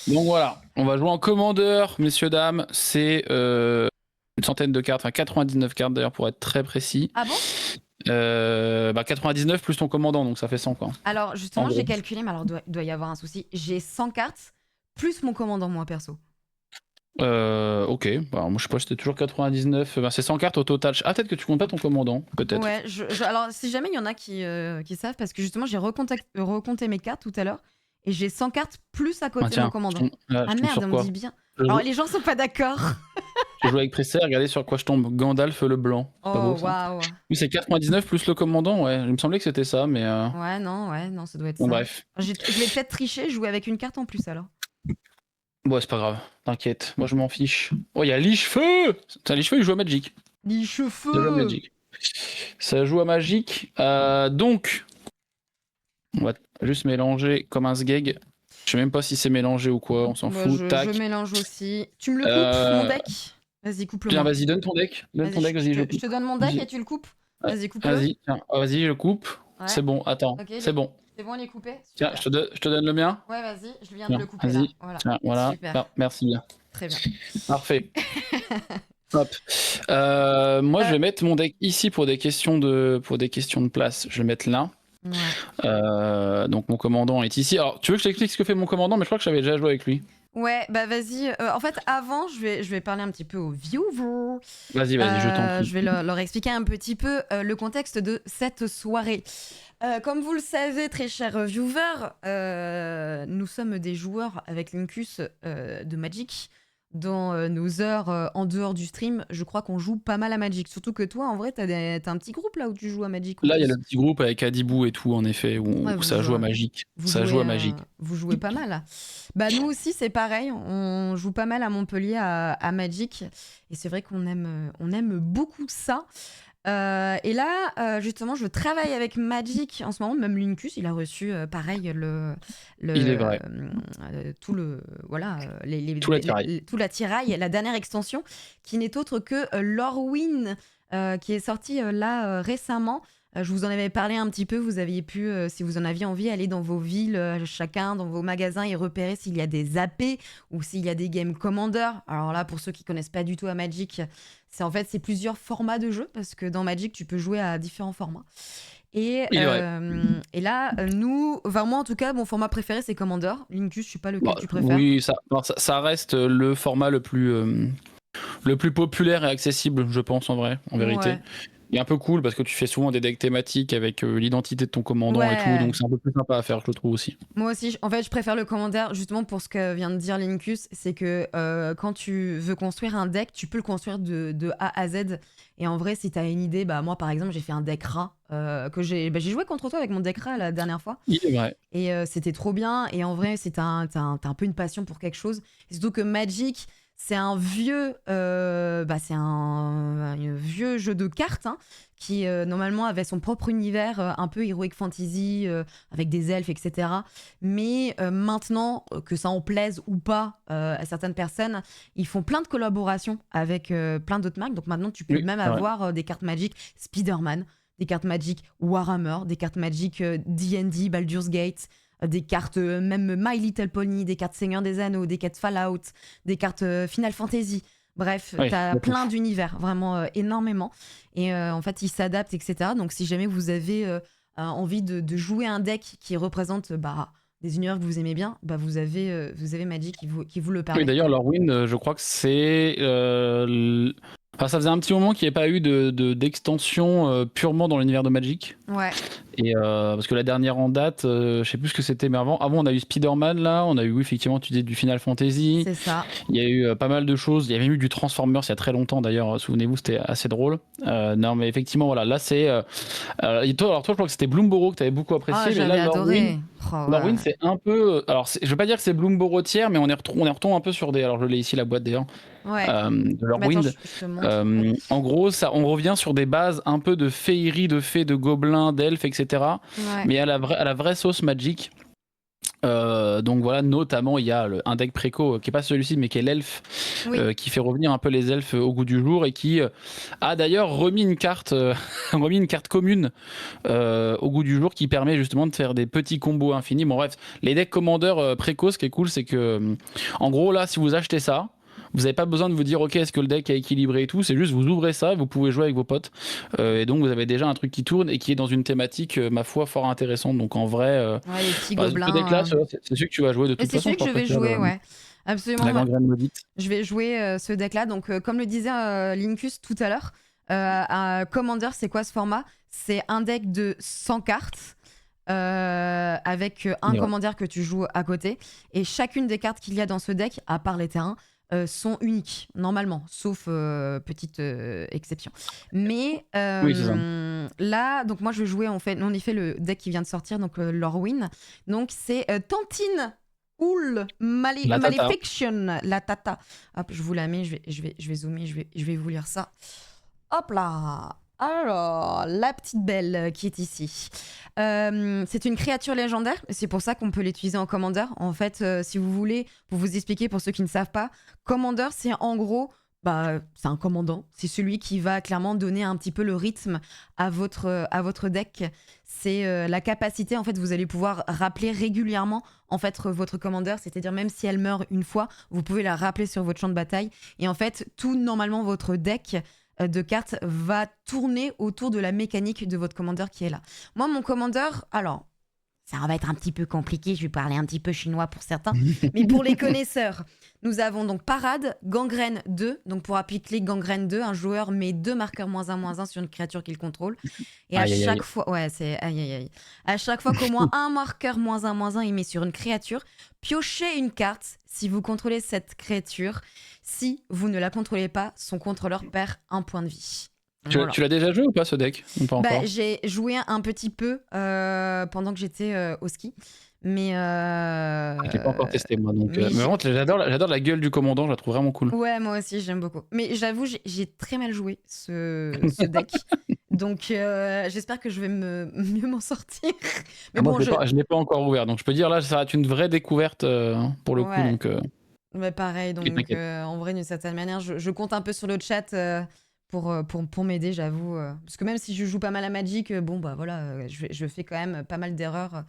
Donc voilà, on va jouer en commandeur, messieurs, dames. C'est une centaine de cartes, enfin 99 cartes d'ailleurs pour être très précis. Ah bon? 99 plus ton commandant, donc ça fait 100 quoi. Alors justement, j'ai calculé, mais alors doit y avoir un souci. J'ai 100 cartes plus mon commandant, moi perso. Ok, bah, moi je sais pas, c'était toujours 99. C'est 100 cartes au total. Ah, peut-être que tu comptes pas ton commandant, peut-être. Ouais, alors si jamais il y en a qui savent, parce que justement, j'ai recompté mes cartes tout à l'heure et j'ai 100 cartes plus à côté tiens, mon commandant. là, Ah je tombe merde, sur on me quoi? dit bien. Je Alors joue, les gens sont pas d'accord. je joue avec Pressé, regardez sur quoi je tombe. Gandalf le blanc. C'est pas beau Oh ça. waouh. Oui, c'est 99 plus le commandant, ouais. Il me semblait que c'était ça, mais. Ouais, non, ça doit être Bon, ça. bref. Je vais peut-être tricher, jouer avec une carte en plus alors. Bon, c'est pas grave, t'inquiète, moi je m'en fiche. Oh, il y a Lichefeu! Putain, Lichefeu, il joue à Magic. Les Ça joue à cheveux. Magic. Ça joue à Magic. Donc, on va juste mélanger comme un sgeg. Je sais même pas si c'est mélangé ou quoi, on s'en Moi, fout. Tac. je mélange aussi. Tu me le coupes, mon deck? Vas-y, Tiens, coupe-le-moi. vas-y, donne ton deck. Donne ton Vas-y, deck, vas-y, je je coupe. te donne mon deck et tu le coupes. Ouais, Vas-y, coupe-le. vas-y, tiens, vas-y, je coupe. Ouais. C'est bon, attends, Ok, c'est bon. c'est bon, il est coupé. Tiens, Super. je te donne le mien. Ouais, vas-y, je viens de Tiens, le couper là. vas-y. Voilà. Tiens, voilà. Super. Ah, merci bien. Très bien. Parfait. Hop. Moi, je vais mettre mon deck ici pour des questions de place. Je vais le mettre là. Ouais. Donc mon commandant est ici. Alors, tu veux que je t'explique ce que fait mon commandant? Mais je crois que j'avais déjà joué avec lui. Ouais, bah vas-y. En fait, avant, je vais parler un petit peu aux viewers. Vas-y, je t'en prie. Je vais leur expliquer un petit peu le contexte de cette soirée. Comme vous le savez, très chers viewers, nous sommes des joueurs avec Lincus de Magic. Dans nos heures en dehors du stream, je crois qu'on joue pas mal à Magic. Surtout que toi, en vrai, t'as un petit groupe là où tu joues à Magic. Là, il y a le petit groupe avec Adibou et tout, en effet, où Ouais, ça joue à Magic. Ça joue à Magic. Vous jouez pas mal. Bah nous aussi, c'est pareil. On joue pas mal à Montpellier à Magic. Et c'est vrai qu'on aime beaucoup ça. Et là, justement, je travaille avec Magic en ce moment. Même Lincus, il a reçu pareil Il est vrai. tout le voilà Tout l'attirail, la dernière extension, qui n'est autre que Lorwyn, qui est sortie là récemment. Je vous en avais parlé un petit peu. Vous aviez pu, si vous en aviez envie, aller dans vos villes, chacun dans vos magasins et repérer s'il y a des AP ou s'il y a des Game Commander. Alors là, pour ceux qui connaissent pas du tout à Magic, c'est plusieurs formats de jeu parce que dans Magic, tu peux jouer à différents formats. Et là, moi en tout cas, mon format préféré c'est Commander. Lincus, je sais pas lequel tu préfères. Oui, ça reste le format le plus populaire et accessible, je pense, en vérité. Ouais. Il est un peu cool parce que tu fais souvent des decks thématiques avec l'identité de ton commandant et tout, donc c'est un peu plus sympa à faire, je le trouve aussi. Moi aussi, en fait, je préfère le Commander justement pour ce que vient de dire Lincus, c'est que quand tu veux construire un deck, tu peux le construire de A à Z. Et en vrai, si tu as une idée, bah moi par exemple, j'ai fait un deck rat que j'ai joué contre toi avec mon deck rat la dernière fois. Il est vrai. Et c'était trop bien. Et en vrai, t'as un peu une passion pour quelque chose. Et surtout que Magic, c'est un vieux, vieux jeu de cartes qui normalement avait son propre univers, un peu heroic fantasy, avec des elfes, etc. Mais maintenant, que ça en plaise ou pas à certaines personnes, ils font plein de collaborations avec plein d'autres marques. Donc maintenant, tu peux même avoir des cartes Magic Spider-Man, des cartes Magic Warhammer, des cartes Magic D&D, Baldur's Gate, des cartes même My Little Pony, des cartes Seigneur des Anneaux, des cartes Fallout, des cartes Final Fantasy. Bref, t'as plein d'univers, vraiment énormément. Et en fait, ils s'adaptent, etc. Donc si jamais vous avez envie de jouer un deck qui représente des univers que vous aimez bien, vous avez Magic qui vous le permet. Oui, d'ailleurs, Lorwyn, je crois que c'est... ça faisait un petit moment qu'il n'y avait pas eu d'extension purement dans l'univers de Magic. Ouais. Et parce que la dernière en date, je sais plus ce que c'était, mais avant on a eu Spider-Man là, on a eu effectivement tu disais du Final Fantasy. C'est ça. Il y a eu pas mal de choses. Il y avait eu du Transformers il y a très longtemps d'ailleurs. Souvenez-vous, c'était assez drôle. Non, mais effectivement voilà, là c'est. Toi, je crois que c'était Bloomborough que tu avais beaucoup apprécié. Mais là, adoré. Lorwyn, c'est un peu. Alors, je veux pas dire que c'est Bloomborough tiers, mais on est retombé un peu sur des. Alors, je l'ai ici la boîte d'ailleurs. Ouais. De Lorwyn. En gros, on revient sur des bases un peu de féerie, de fées, de gobelins, d'elfes, etc. Ouais. Mais à la vraie sauce Magic. Donc voilà, notamment il y a un deck préco qui est pas celui-ci mais qui est l'elfe, Oui. qui fait revenir un peu les elfes au goût du jour et qui a d'ailleurs remis une carte, remis une carte commune au goût du jour qui permet justement de faire des petits combos infinis. Bon bref, les decks commandeurs préco, ce qui est cool, c'est que en gros là, si vous achetez ça, vous n'avez pas besoin de vous dire ok, est-ce que le deck est équilibré et tout, c'est juste vous ouvrez ça, vous pouvez jouer avec vos potes et donc vous avez déjà un truc qui tourne et qui est dans une thématique ma foi fort intéressante. Donc en vrai, Ouais, les petits ce deck là gobelins. c'est celui que tu vas jouer de Et toute c'est façon, celui je que je pense, vais parce que jouer, ouais. Absolument. la gangrène maudite. Je vais jouer ce deck-là. Donc, comme le disait Linkus tout à l'heure, Commander, c'est quoi ce format? C'est un deck de 100 cartes avec un Et ouais. Commander que tu joues à côté. Et chacune des cartes qu'il y a dans ce deck, à part les terrains, sont uniques, normalement, sauf petite exception. Mais Oui, c'est ça. là, donc moi, je vais jouer en effet le deck qui vient de sortir, donc Lorwyn. Donc, c'est Tantine Oul La tata. Malefiction, la tata. Hop, je vous la mets, je vais zoomer, je vais vous lire ça. Hop là. Alors, la petite belle qui est ici. C'est une créature légendaire, c'est pour ça qu'on peut l'utiliser en Commander. En fait, si vous voulez, pour vous expliquer, pour ceux qui ne savent pas, Commander, c'est en gros, c'est un commandant. C'est celui qui va clairement donner un petit peu le rythme à votre deck. C'est la capacité, en fait, vous allez pouvoir rappeler régulièrement en fait votre Commander, c'est-à-dire même si elle meurt une fois, vous pouvez la rappeler sur votre champ de bataille. Et en fait, tout normalement votre deck de cartes va tourner autour de la mécanique de votre Commander qui est là. Moi, mon Commander, alors, ça va être un petit peu compliqué, je vais parler un petit peu chinois pour certains, mais pour les connaisseurs, nous avons donc Parade, Gangrène 2, donc pour appliquer Gangrène 2, un joueur met 2 marqueurs -1/-1 sur une créature qu'il contrôle, et à Aïe, aïe, aïe. chaque fois, ouais, c'est aïe aïe aïe, à chaque fois qu'au moins un marqueur -1/-1 il met sur une créature, piochez une carte si vous contrôlez cette créature. Si vous ne la contrôlez pas, son contrôleur perd un point de vie. Voilà. Tu l'as déjà joué ou pas ce deck? Ou pas encore? J'ai joué un petit peu pendant que j'étais au ski. Mais Je l'ai pas encore testé moi, donc oui, mais vraiment j'adore la gueule du commandant, je la trouve vraiment cool. ouais, moi aussi j'aime beaucoup. Mais j'avoue, j'ai très mal joué ce deck. Donc j'espère que je vais mieux m'en sortir. Mais Moi bon, je l'ai pas encore ouvert, donc je peux dire là ça va être une vraie découverte pour le coup, ouais. donc Mais pareil, donc t'inquiète. en vrai, d'une certaine manière, je compte un peu sur le chat pour m'aider, j'avoue. Parce que même si je joue pas mal à Magic, bon, bah voilà, je fais quand même pas mal d'erreurs.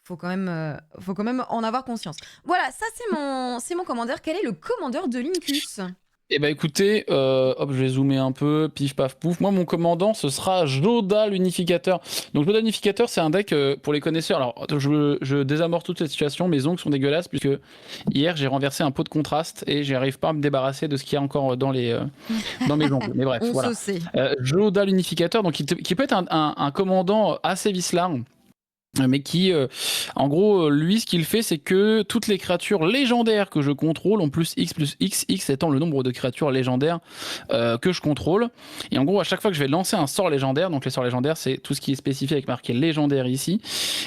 Faut quand même en avoir conscience. Voilà, ça c'est mon commandeur. Quel est le commandeur de Linkus? Eh ben écoutez, hop, je vais zoomer un peu, pif paf pouf. Moi, mon commandant, ce sera Joda l'unificateur. Donc Joda l'unificateur, c'est un deck pour les connaisseurs. Alors, je désamorce toute cette situation. Mes ongles sont dégueulasses puisque hier j'ai renversé un pot de contraste et j'arrive pas à me débarrasser de ce qu'il y a encore dans mes ongles. Mais bref, On voilà. se sait. Joda l'unificateur, donc qui peut être un commandant assez vicelard. Mais qui, en gros, lui, ce qu'il fait, c'est que toutes les créatures légendaires que je contrôle ont plus X étant le nombre de créatures légendaires que je contrôle. Et en gros, à chaque fois que je vais lancer un sort légendaire, donc les sorts légendaires, c'est tout ce qui est spécifié avec marqué légendaire ici,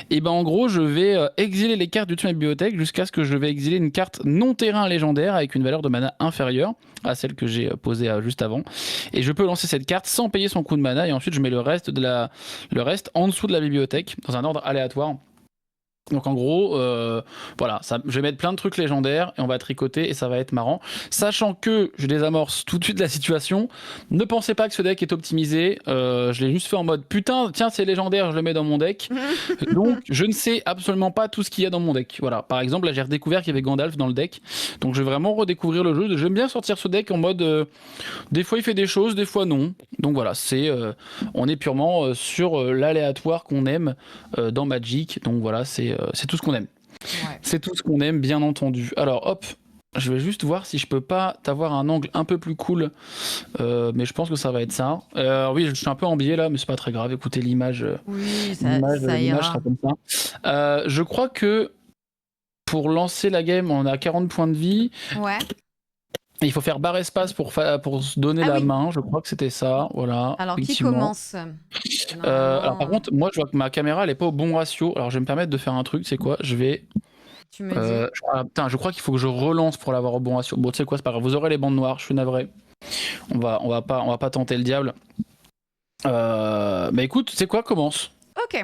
et ben en gros, je vais exiler les cartes du dessus de ma bibliothèque jusqu'à ce que je vais exiler une carte non terrain légendaire avec une valeur de mana inférieure à celle que j'ai posée juste avant. Et je peux lancer cette carte sans payer son coût de mana, et ensuite je mets le reste en dessous de la bibliothèque dans un ordre aléatoire. Donc en gros, voilà, je vais mettre plein de trucs légendaires et on va tricoter et ça va être marrant. Sachant que je désamorce tout de suite la situation, ne pensez pas que ce deck est optimisé, je l'ai juste fait en mode putain, tiens c'est légendaire, je le mets dans mon deck. Donc je ne sais absolument pas tout ce qu'il y a dans mon deck. Voilà, par exemple là j'ai redécouvert qu'il y avait Gandalf dans le deck, donc je vais vraiment redécouvrir le jeu. J'aime bien sortir ce deck en mode des fois il fait des choses, des fois non. Donc voilà, on est purement sur l'aléatoire qu'on aime dans Magic. Donc voilà, c'est tout ce qu'on aime. Ouais. C'est tout ce qu'on aime, bien entendu. Alors hop, je vais juste voir si je peux pas t'avoir un angle un peu plus cool, mais je pense que ça va être ça. Oui, je suis un peu en biais là, mais c'est pas très grave. Écoutez l'image, Oui, ça l'image ira. sera comme ça. Je crois que pour lancer la game, on a 40 points de vie. Ouais. Il faut faire barre espace pour se donner la main, je crois que c'était ça, voilà. Alors qui commence? Alors par contre, moi je vois que ma caméra elle est pas au bon ratio, alors je vais me permettre de faire un truc, c'est quoi? Je vais... Tu me dis. je crois qu'il faut que je relance pour l'avoir au bon ratio. Bon tu sais quoi, c'est pas grave, vous aurez les bandes noires, je suis navré. On va pas tenter le diable. Mais écoute, c'est quoi, commence. Ok.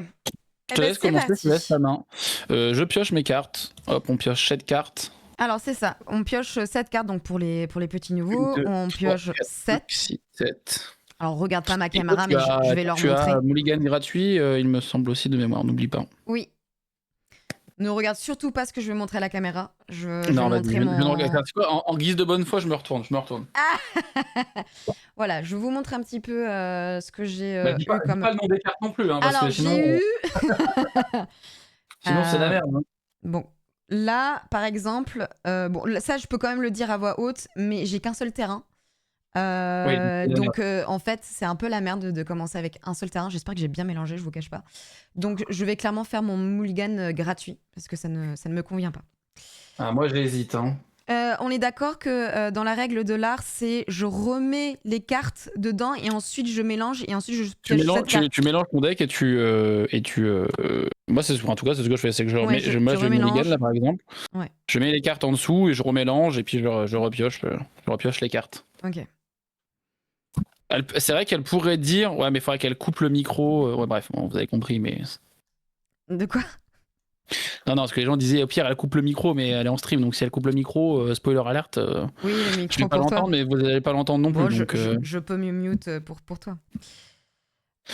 Je te laisse c'est commencer, je te laisse parti. la main. Je pioche mes cartes. Hop, on pioche 7 cartes. Alors, c'est ça. On pioche 7 cartes donc pour les petits 1, nouveaux. 2, On 3, pioche 4, 5, 7. 6, 7. Alors, regarde pas ma Et toi, caméra, mais je vais leur tu as montrer. Mulligan gratuit, il me semble aussi de mémoire, n'oublie pas. Oui. Ne regarde surtout pas ce que je vais montrer à la caméra. Je vais Non, vas-y, montrer je ne regarde mon... pas. C'est quoi, en guise de bonne foi, je me retourne. Voilà, je vous montre un petit peu ce que j'ai Bah, eu dis comme... pas le nom des cartes non plus, hein, parce Alors, que j'ai eu... sinon c'est la merde. Hein. Bon, là, par exemple, bon, ça, je peux quand même le dire à voix haute, mais j'ai qu'un seul terrain. Oui, c'est la merde. Donc, en fait, c'est un peu la merde de commencer avec un seul terrain. J'espère que j'ai bien mélangé, je vous cache pas. Donc, je vais clairement faire mon mulligan gratuit, parce que ça ne me convient pas. Ah, moi, j'hésite. Hein. On est d'accord que dans la règle de l'art, c'est je remets les cartes dedans et ensuite je mélange et ensuite je pioche cette carte. Tu mélanges ton deck et moi, en tout cas, c'est ce que je fais. C'est que Ouais, je tu vais mulligan, remélanges. là, par exemple. Ouais. Je mets les cartes en dessous et je remélange et puis je repioche les cartes. Ok. C'est vrai qu'elle pourrait dire, ouais, mais il faudrait qu'elle coupe le micro. Ouais, bref, bon, vous avez compris, mais. De quoi? Non, parce que les gens disaient, au pire, elle coupe le micro, mais elle est en stream, donc si elle coupe le micro, spoiler alerte, Oui, le je micro vais pas pour toi. l'entendre, mais vous n'allez pas l'entendre non plus. Bon, Donc, je peux mieux mute pour toi.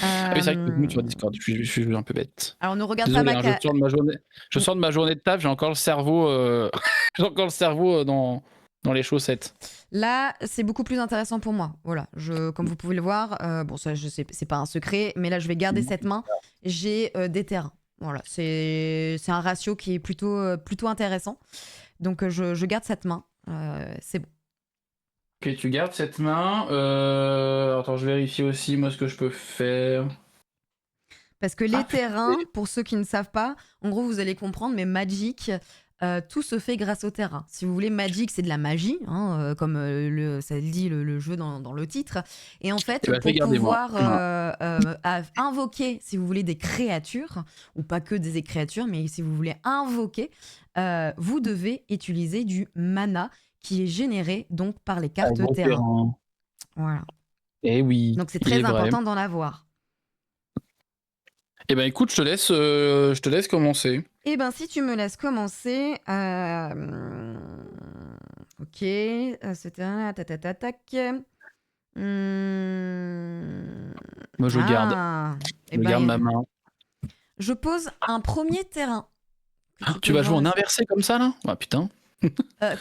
Ah oui, c'est vrai que je mute sur Discord, je suis un peu bête. Alors, ne regarde Désolé, pas hein, je sors de ma journée de taf, j'ai encore le cerveau, dans les chaussettes. Là, c'est beaucoup plus intéressant pour moi. Voilà, comme vous pouvez le voir, bon, ça, je sais, c'est pas un secret, mais là, je vais garder cette main. J'ai des terrains. Voilà, c'est un ratio qui est plutôt intéressant. Donc, je garde cette main. C'est bon. Ok, tu gardes cette main. Attends, je vérifie aussi, moi, ce que je peux faire. Parce que les terrains, pour ceux qui ne savent pas, en gros, vous allez comprendre, mais Magic, tout se fait grâce au terrain. Si vous voulez, Magic, c'est de la magie, hein, comme ça le dit le jeu dans le titre. Et en fait, Eh ben, je vais pour garder, moi. pouvoir invoquer, si vous voulez, des créatures, ou pas que des créatures, mais si vous voulez invoquer, vous devez utiliser du mana qui est généré donc par les cartes terrain. Voilà. Eh oui. Donc c'est très important d'en avoir. Eh ben écoute, je te laisse commencer. Eh ben si tu me laisses commencer, ok, c'était un tac. Moi je garde ma main. Je pose un premier terrain. Tu vas jouer en inversé comme ça là? Ah putain.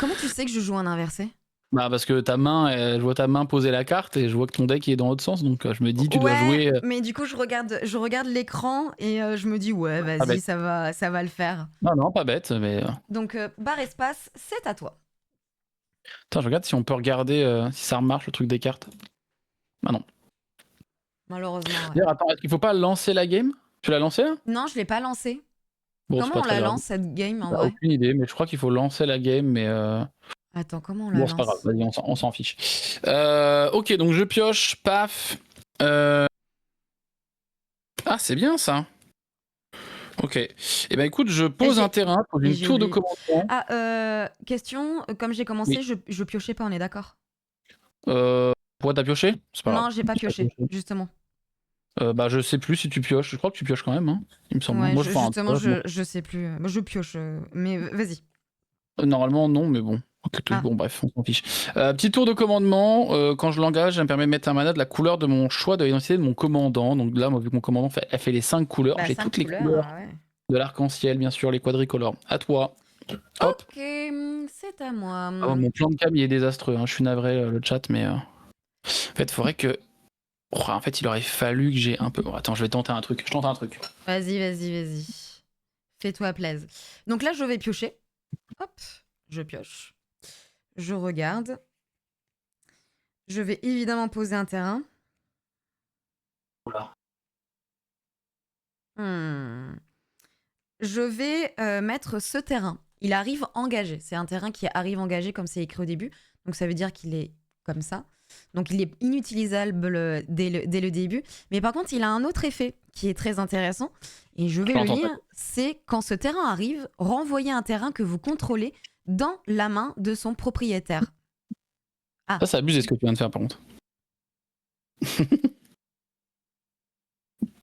Comment tu sais que je joue en inversé? Bah parce que je vois ta main poser la carte et je vois que ton deck est dans l'autre sens, donc je me dis tu dois jouer. Mais du coup je regarde l'écran et je me dis ouais vas-y ça va le faire. Non pas bête mais. Donc barre espace, c'est à toi. Attends, je regarde si on peut regarder si ça remarche le truc des cartes. Ah non. Malheureusement. Ouais. D'ailleurs attends, est-ce qu'il faut pas lancer la game? Tu l'as lancée là? Non, je l'ai pas lancée. Bon, comment on la lance cette game en vrai? Aucune idée, mais je crois qu'il faut lancer la game, mais. Attends, comment on la lance? C'est pas grave, vas-y, on s'en fiche. Ok, donc je pioche, paf. Ah, c'est bien ça. Ok. Eh ben écoute, je pose un terrain pour une tour de commandement. Ah, question, comme j'ai commencé, je piochais pas, on est d'accord? Pourquoi t'as pioché? C'est pas grave. Non, j'ai pas pioché, justement. Bah je sais plus si tu pioches. Je crois que tu pioches quand même, hein, il me semble. Ouais, Moi, je sais plus. Moi, je pioche, mais vas-y. Normalement non, mais bon. Bon bref, on s'en fiche. Petit tour de commandement, quand je l'engage, ça me permet de mettre un mana de la couleur de mon choix de l'identité de mon commandant. Donc là, moi, vu que mon commandant elle fait les 5 couleurs, j'ai toutes les couleurs de l'arc-en-ciel, bien sûr, les quadricolores. À toi. Hop. Ok, c'est à moi. Oh, mon plan de cam il est désastreux, hein. Je suis navré le chat, mais en fait, faudrait que. Oh, en fait, il aurait fallu que j'ai un peu. Oh, attends, je vais tenter un truc. Je tente un truc. Vas-y. Fais-toi plaisir. Donc là, je vais piocher. Hop, je pioche. Je regarde. Je vais évidemment poser un terrain. Voilà. Je vais mettre ce terrain. Il arrive engagé. C'est un terrain qui arrive engagé comme c'est écrit au début. Donc ça veut dire qu'il est comme ça. Donc il est inutilisable dès le début. Mais par contre, il a un autre effet qui est très intéressant. Et je vais le lire. C'est quand ce terrain arrive, renvoyez un terrain que vous contrôlez dans la main de son propriétaire. Ça, c'est abusé ce que tu viens de faire par contre.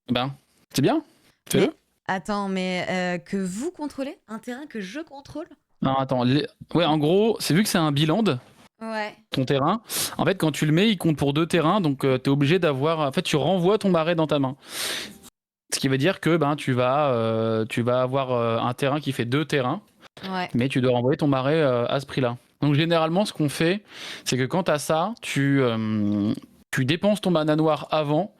Ben, c'est bien. Fais-le. Attends, mais que vous contrôlez? Un terrain que je contrôle? Non, attends. Ouais, en gros, c'est vu que c'est un biland, Ouais. ton terrain. En fait, quand tu le mets, il compte pour 2 terrains, donc t'es obligé d'avoir. En fait, tu renvoies ton marais dans ta main. Ce qui veut dire que tu vas avoir un terrain qui fait 2 terrains, Ouais. mais tu dois renvoyer ton marais à ce prix-là. Donc généralement, ce qu'on fait, c'est que quand t'as ça, tu dépenses ton mana noir avant,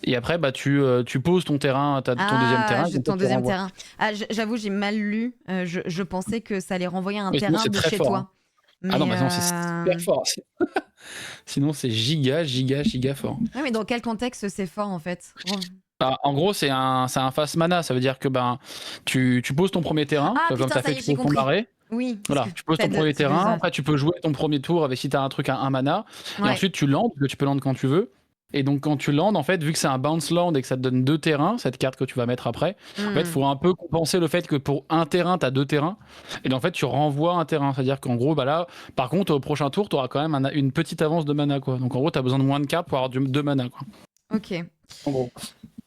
et après, tu poses ton terrain, ton deuxième terrain, et comme ça, Ton tu deuxième renvoies. terrain. Ah, j'avoue, j'ai mal lu. Je pensais que ça allait renvoyer un Mais sinon, terrain c'est de très chez fort. Hein. toi. Ah non, Mais, bah non, c'est super fort. Sinon, c'est giga fort. ouais, mais dans quel contexte c'est fort en fait? Bah, en gros, c'est un fast mana. Ça veut dire que tu poses ton premier terrain, Ah comme putain, ça ça fait y est, tu j'ai poses ton compris. marais. Oui, parce Voilà, que tu poses ton premier c'est terrain, besoin. après tu peux jouer ton premier tour avec si tu as un truc à 1 mana, et Ouais. ensuite tu landes, parce que tu peux land quand tu veux. Et donc quand tu landes, en fait, vu que c'est un bounce land et que ça te donne 2 terrains, cette carte que tu vas mettre après, en fait, il faut un peu compenser le fait que pour un terrain, tu as 2 terrains, et donc, en fait, tu renvoies un terrain. C'est-à-dire qu'en gros, là, par contre, au prochain tour, tu auras quand même une petite avance de mana, quoi. Donc en gros, tu as besoin de moins de cartes pour avoir 2 mana, quoi. Ok. En gros.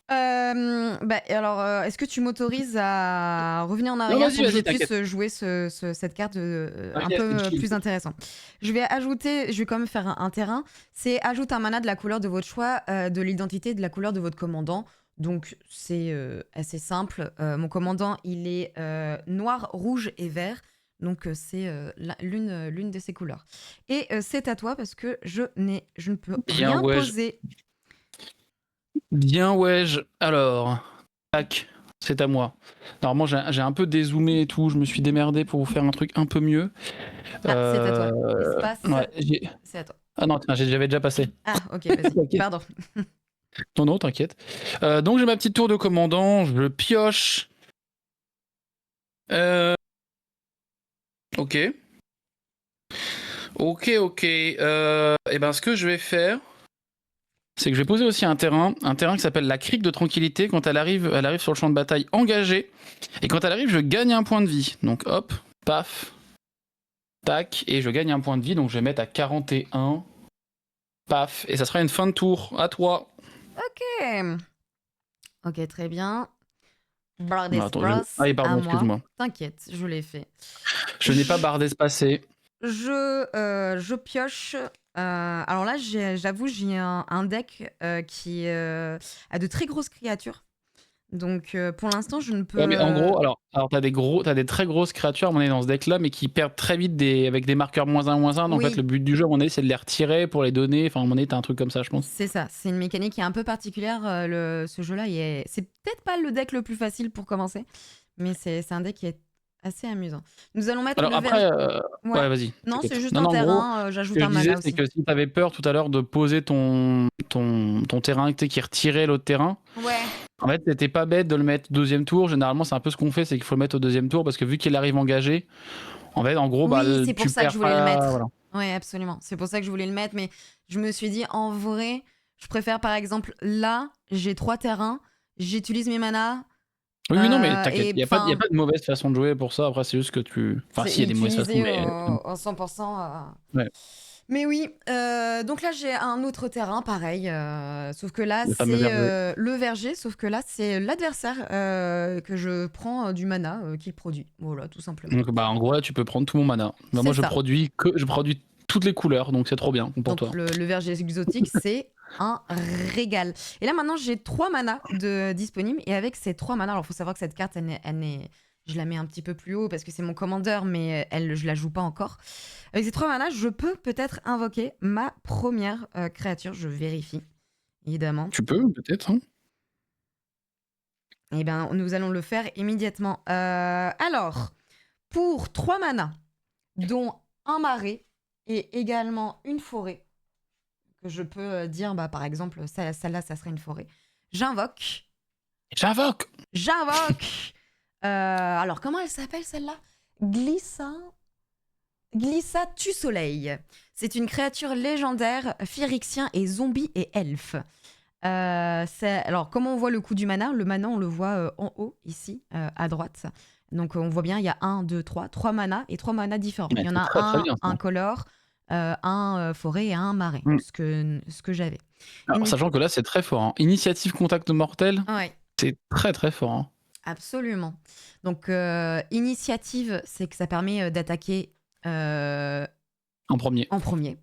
Alors, est-ce que tu m'autorises à revenir en Non, arrière pour que je vas-y, puisse t'inquiète. jouer cette carte un T'inquiète, c'est peu chill. plus intéressant. Je vais quand même faire un terrain. C'est ajoute un mana de la couleur de votre choix, de l'identité de la couleur de votre commandant. Donc c'est assez simple. Mon commandant, il est noir, rouge et vert. Donc c'est l'une de ces couleurs. Et c'est à toi parce que je ne peux Bien, rien ouais. poser. Bien, ouais. Alors, tac, c'est à moi. Normalement, j'ai un peu dézoomé et tout. Je me suis démerdé pour vous faire un truc un peu mieux. Ah, c'est à toi. Espace, Ouais, c'est à toi. Ah non, tiens, j'avais déjà passé. Ah, ok, vas-y. Ok. Pardon. Non, t'inquiète. Donc, j'ai ma petite tour de commandant. Je pioche. Ok. Ok. Et ben, ce que je vais faire, c'est que je vais poser aussi un terrain qui s'appelle la crique de tranquillité. Quand elle arrive sur le champ de bataille engagé. Et quand elle arrive, je gagne un point de vie. Donc, hop, paf, tac, et je gagne un point de vie. Donc, je vais mettre à 41. Paf, et ça sera une fin de tour. À toi. Ok, très bien. Bard Attends, Express, Ah, à pardon, moi. excuse-moi. T'inquiète, je l'ai fait. Je n'ai pas barre d'espacé. Je pioche. Alors là, j'avoue, j'ai un deck qui a de très grosses créatures. Donc pour l'instant, je ne peux. Ouais, mais en gros, alors t'as des très grosses créatures, on est dans ce deck-là, mais qui perdent très vite avec des marqueurs -1/-1. Donc en Oui. fait, le but du jeu, c'est de les retirer pour les donner. Enfin, t'as un truc comme ça, je pense. C'est ça, c'est une mécanique qui est un peu particulière. Ce jeu-là, c'est peut-être pas le deck le plus facile pour commencer, mais c'est un deck qui est assez amusant. Nous allons mettre Alors le après, Ouais. vas-y. Non, t'inquiète. c'est juste Non, un en gros, terrain, ce j'ajoute que je un mana disais, c'est aussi. que si t'avais peur tout à l'heure de poser ton terrain, qui retirait l'autre terrain, Ouais. en fait, c'était pas bête de le mettre au deuxième tour. Généralement, c'est un peu ce qu'on fait, c'est qu'il faut le mettre au deuxième tour parce que vu qu'il arrive engagé, en fait, en gros, Oui, c'est pour tu ça que je perds voulais le pas. mettre. Voilà. Ouais, absolument. C'est pour ça que je voulais le mettre, mais je me suis dit, en vrai, je préfère par exemple, là, j'ai 3 terrains, j'utilise mes manas. Oui, non, mais t'inquiète, Et il n'y a pas de mauvaise façon de jouer pour ça. Après, c'est juste que tu. Enfin, c'est si, il y a des mauvaises façons, utilisé mais. en 100%. Ouais, Mais oui, donc là j'ai un autre terrain pareil, sauf que là le fameux c'est verger. le verger, sauf que là c'est l'adversaire que je prends du mana qu'il produit. Voilà, tout simplement. Donc, en gros, là, tu peux prendre tout mon mana. Moi, C'est je ça. produis toutes les couleurs, donc c'est trop bien pour Donc toi. le verger exotique, c'est un régal. Et là maintenant j'ai 3 manas disponibles, et avec ces 3 manas, alors faut savoir que cette carte, je la mets un petit peu plus haut parce que c'est mon commandeur, mais je la joue pas encore. Avec ces 3 manas, je peux peut-être invoquer ma première créature, je vérifie, évidemment. Tu peux, peut-être. Hein. Eh bien, nous allons le faire immédiatement. Alors, pour 3 manas, dont un marais et également une forêt, que je peux dire, par exemple, celle-là, ça serait une forêt. J'invoque. Alors, comment elle s'appelle celle-là? Glissa tue soleil. C'est une créature légendaire, phyrixien et zombie et elfe. Alors, comment on voit le coût du mana? Le mana, on le voit en haut, ici, à droite. Donc, on voit bien, il y a 1, 2, 3 manas et 3 manas différents. Ouais, il y en c'est a très, très bien, ça. un color, un forêt et un marais, ce que j'avais. Alors, sachant que là, c'est très fort. Hein. Initiative contact mortel, Ouais. c'est très, très fort. Hein. Absolument. Donc, initiative, c'est que ça permet d'attaquer En premier. en premier.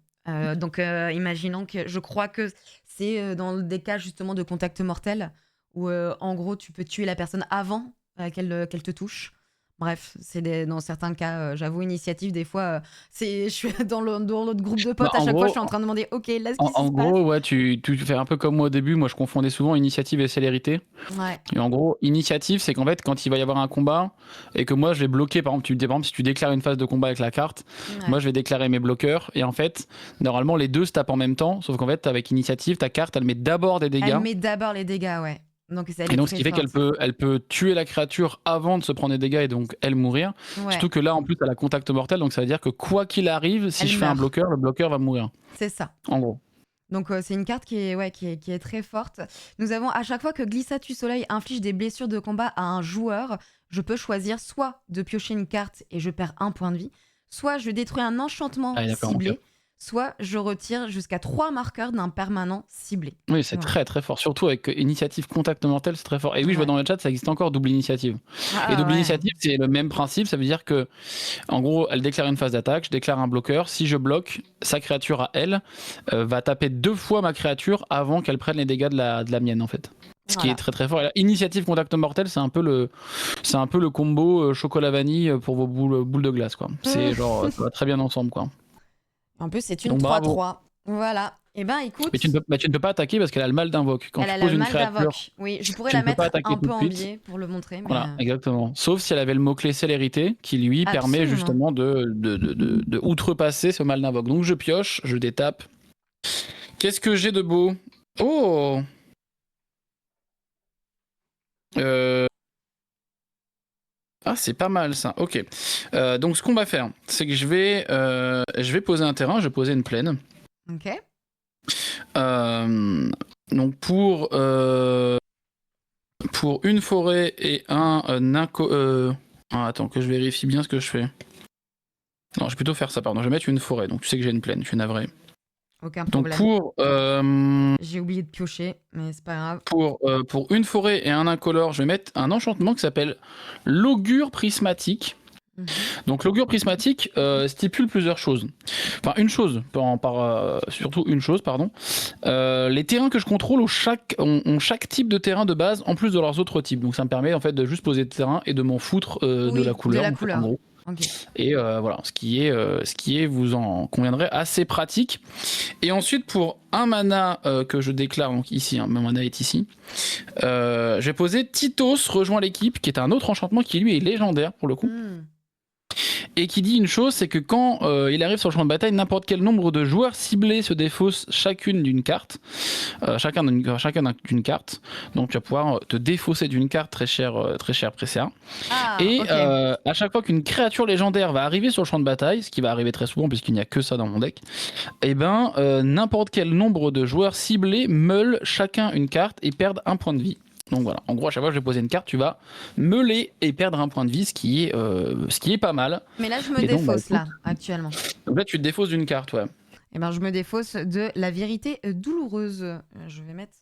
Donc, imaginons que je crois que c'est dans des cas justement de contact mortel où en gros tu peux tuer la personne avant qu'elle te touche. Bref, dans certains cas, j'avoue, initiative, des fois, je suis dans l'autre groupe de Bah, potes, à en chaque fois, je gros, suis en train de demander, ok, là, ce en, qui en se passe. gros, ouais, tu fais un peu comme moi au début. Moi, je confondais souvent initiative et célérité. Ouais, Et en gros, initiative, c'est qu'en fait, quand il va y avoir un combat et que moi je vais bloquer, par exemple, si tu déclares une phase de combat avec la carte, moi ouais. je vais déclarer mes bloqueurs. Et en fait, normalement, les deux se tapent en même temps. Sauf qu'en fait, avec initiative, ta carte, elle met d'abord des Elle dégâts. met d'abord les dégâts, ouais. Donc, elle Et est donc, ce très qui fait qu'elle forte. peut tuer la créature avant de se prendre des dégâts et donc elle mourir. Ouais, Surtout que là, en plus, elle a contact mortel. Donc, ça veut dire que quoi qu'il arrive, si elle je fais un meurt. bloqueur, le bloqueur va mourir. C'est ça. En gros. Donc c'est une carte qui est très forte. Nous avons à chaque fois que Glissatu Soleil inflige des blessures de combat à un joueur, je peux choisir soit de piocher une carte et je perds un point de vie, soit je détruis un enchantement Ah, d'accord, ok. ciblé, soit je retire jusqu'à 3 marqueurs d'un permanent ciblé. Oui, c'est Voilà. très très fort. Surtout avec initiative contact mortel, c'est très fort. Et oui, je vois Ouais. dans le chat, ça existe encore double initiative. Et Ah double ouais. initiative, c'est le même principe. Ça veut dire que, en gros, elle déclare une phase d'attaque, je déclare un bloqueur. Si je bloque, sa créature à elle va taper 2 fois ma créature avant qu'elle prenne les dégâts de la mienne, en fait. Ce qui est Voilà. très très fort. Et là, initiative contact mortel, c'est un peu le combo chocolat vanille pour vos boules de glace, quoi. C'est genre, ça va très bien ensemble, quoi. En plus, c'est une Donc bravo. 3-3. Voilà. Eh ben écoute, Mais tu ne peux pas attaquer parce qu'elle a le mal d'invoque. Quand elle tu a poses le une mal créature, d'invoque. Oui, je pourrais tu la ne peux pas mettre attaquer un tout peu de en suite. biais pour le montrer, mais Voilà, exactement. Sauf si elle avait le mot-clé célérité qui lui permet absolument. justement de outrepasser ce mal d'invoque. Donc je pioche, je détape. Qu'est-ce que j'ai de beau? Oh Ah, c'est pas mal ça. Ok. Donc ce qu'on va faire, c'est que je vais poser un terrain, je vais poser une plaine. Ok. Donc pour une forêt et attends, que je vérifie bien ce que je fais. Non, je vais plutôt faire ça, pardon. Je vais mettre une forêt, donc tu sais que j'ai une plaine, je suis navré. Aucun Donc problème. J'ai oublié de piocher, mais c'est pas grave. pour une forêt et un incolore, je vais mettre un enchantement qui s'appelle l'augure prismatique. Donc l'augure prismatique stipule plusieurs choses. Enfin surtout une chose, pardon. Les terrains que je contrôle ont chaque type de terrain de base en plus de leurs autres types. Donc ça me permet en fait de juste poser le terrain et de m'en foutre de la couleur. En fait, en gros. Okay. Et voilà, ce qui est, vous en conviendrez, assez pratique. Et ensuite, pour un mana que je déclare, donc ici, mon mana est ici, je vais poser Titos rejoint l'équipe, qui est un autre enchantement qui lui est légendaire pour le coup. Et qui dit une chose, c'est que quand il arrive sur le champ de bataille, n'importe quel nombre de joueurs ciblés se défaussent chacune d'une carte, chacun d'une carte. Donc tu vas pouvoir te défausser d'une carte, très cher Presséa. Et okay. À chaque fois qu'une créature légendaire va arriver sur le champ de bataille, ce qui va arriver très souvent puisqu'il n'y a que ça dans mon deck, et ben n'importe quel nombre de joueurs ciblés meulent chacun une carte et perdent un point de vie. Donc voilà, en gros à chaque fois que je vais poser une carte, tu vas meuler et perdre un point de vie, ce qui est pas mal. Mais là je me défausse là, actuellement. Donc là tu te défausses d'une carte, ouais. Et ben je me défausse de la vérité douloureuse. Je vais mettre...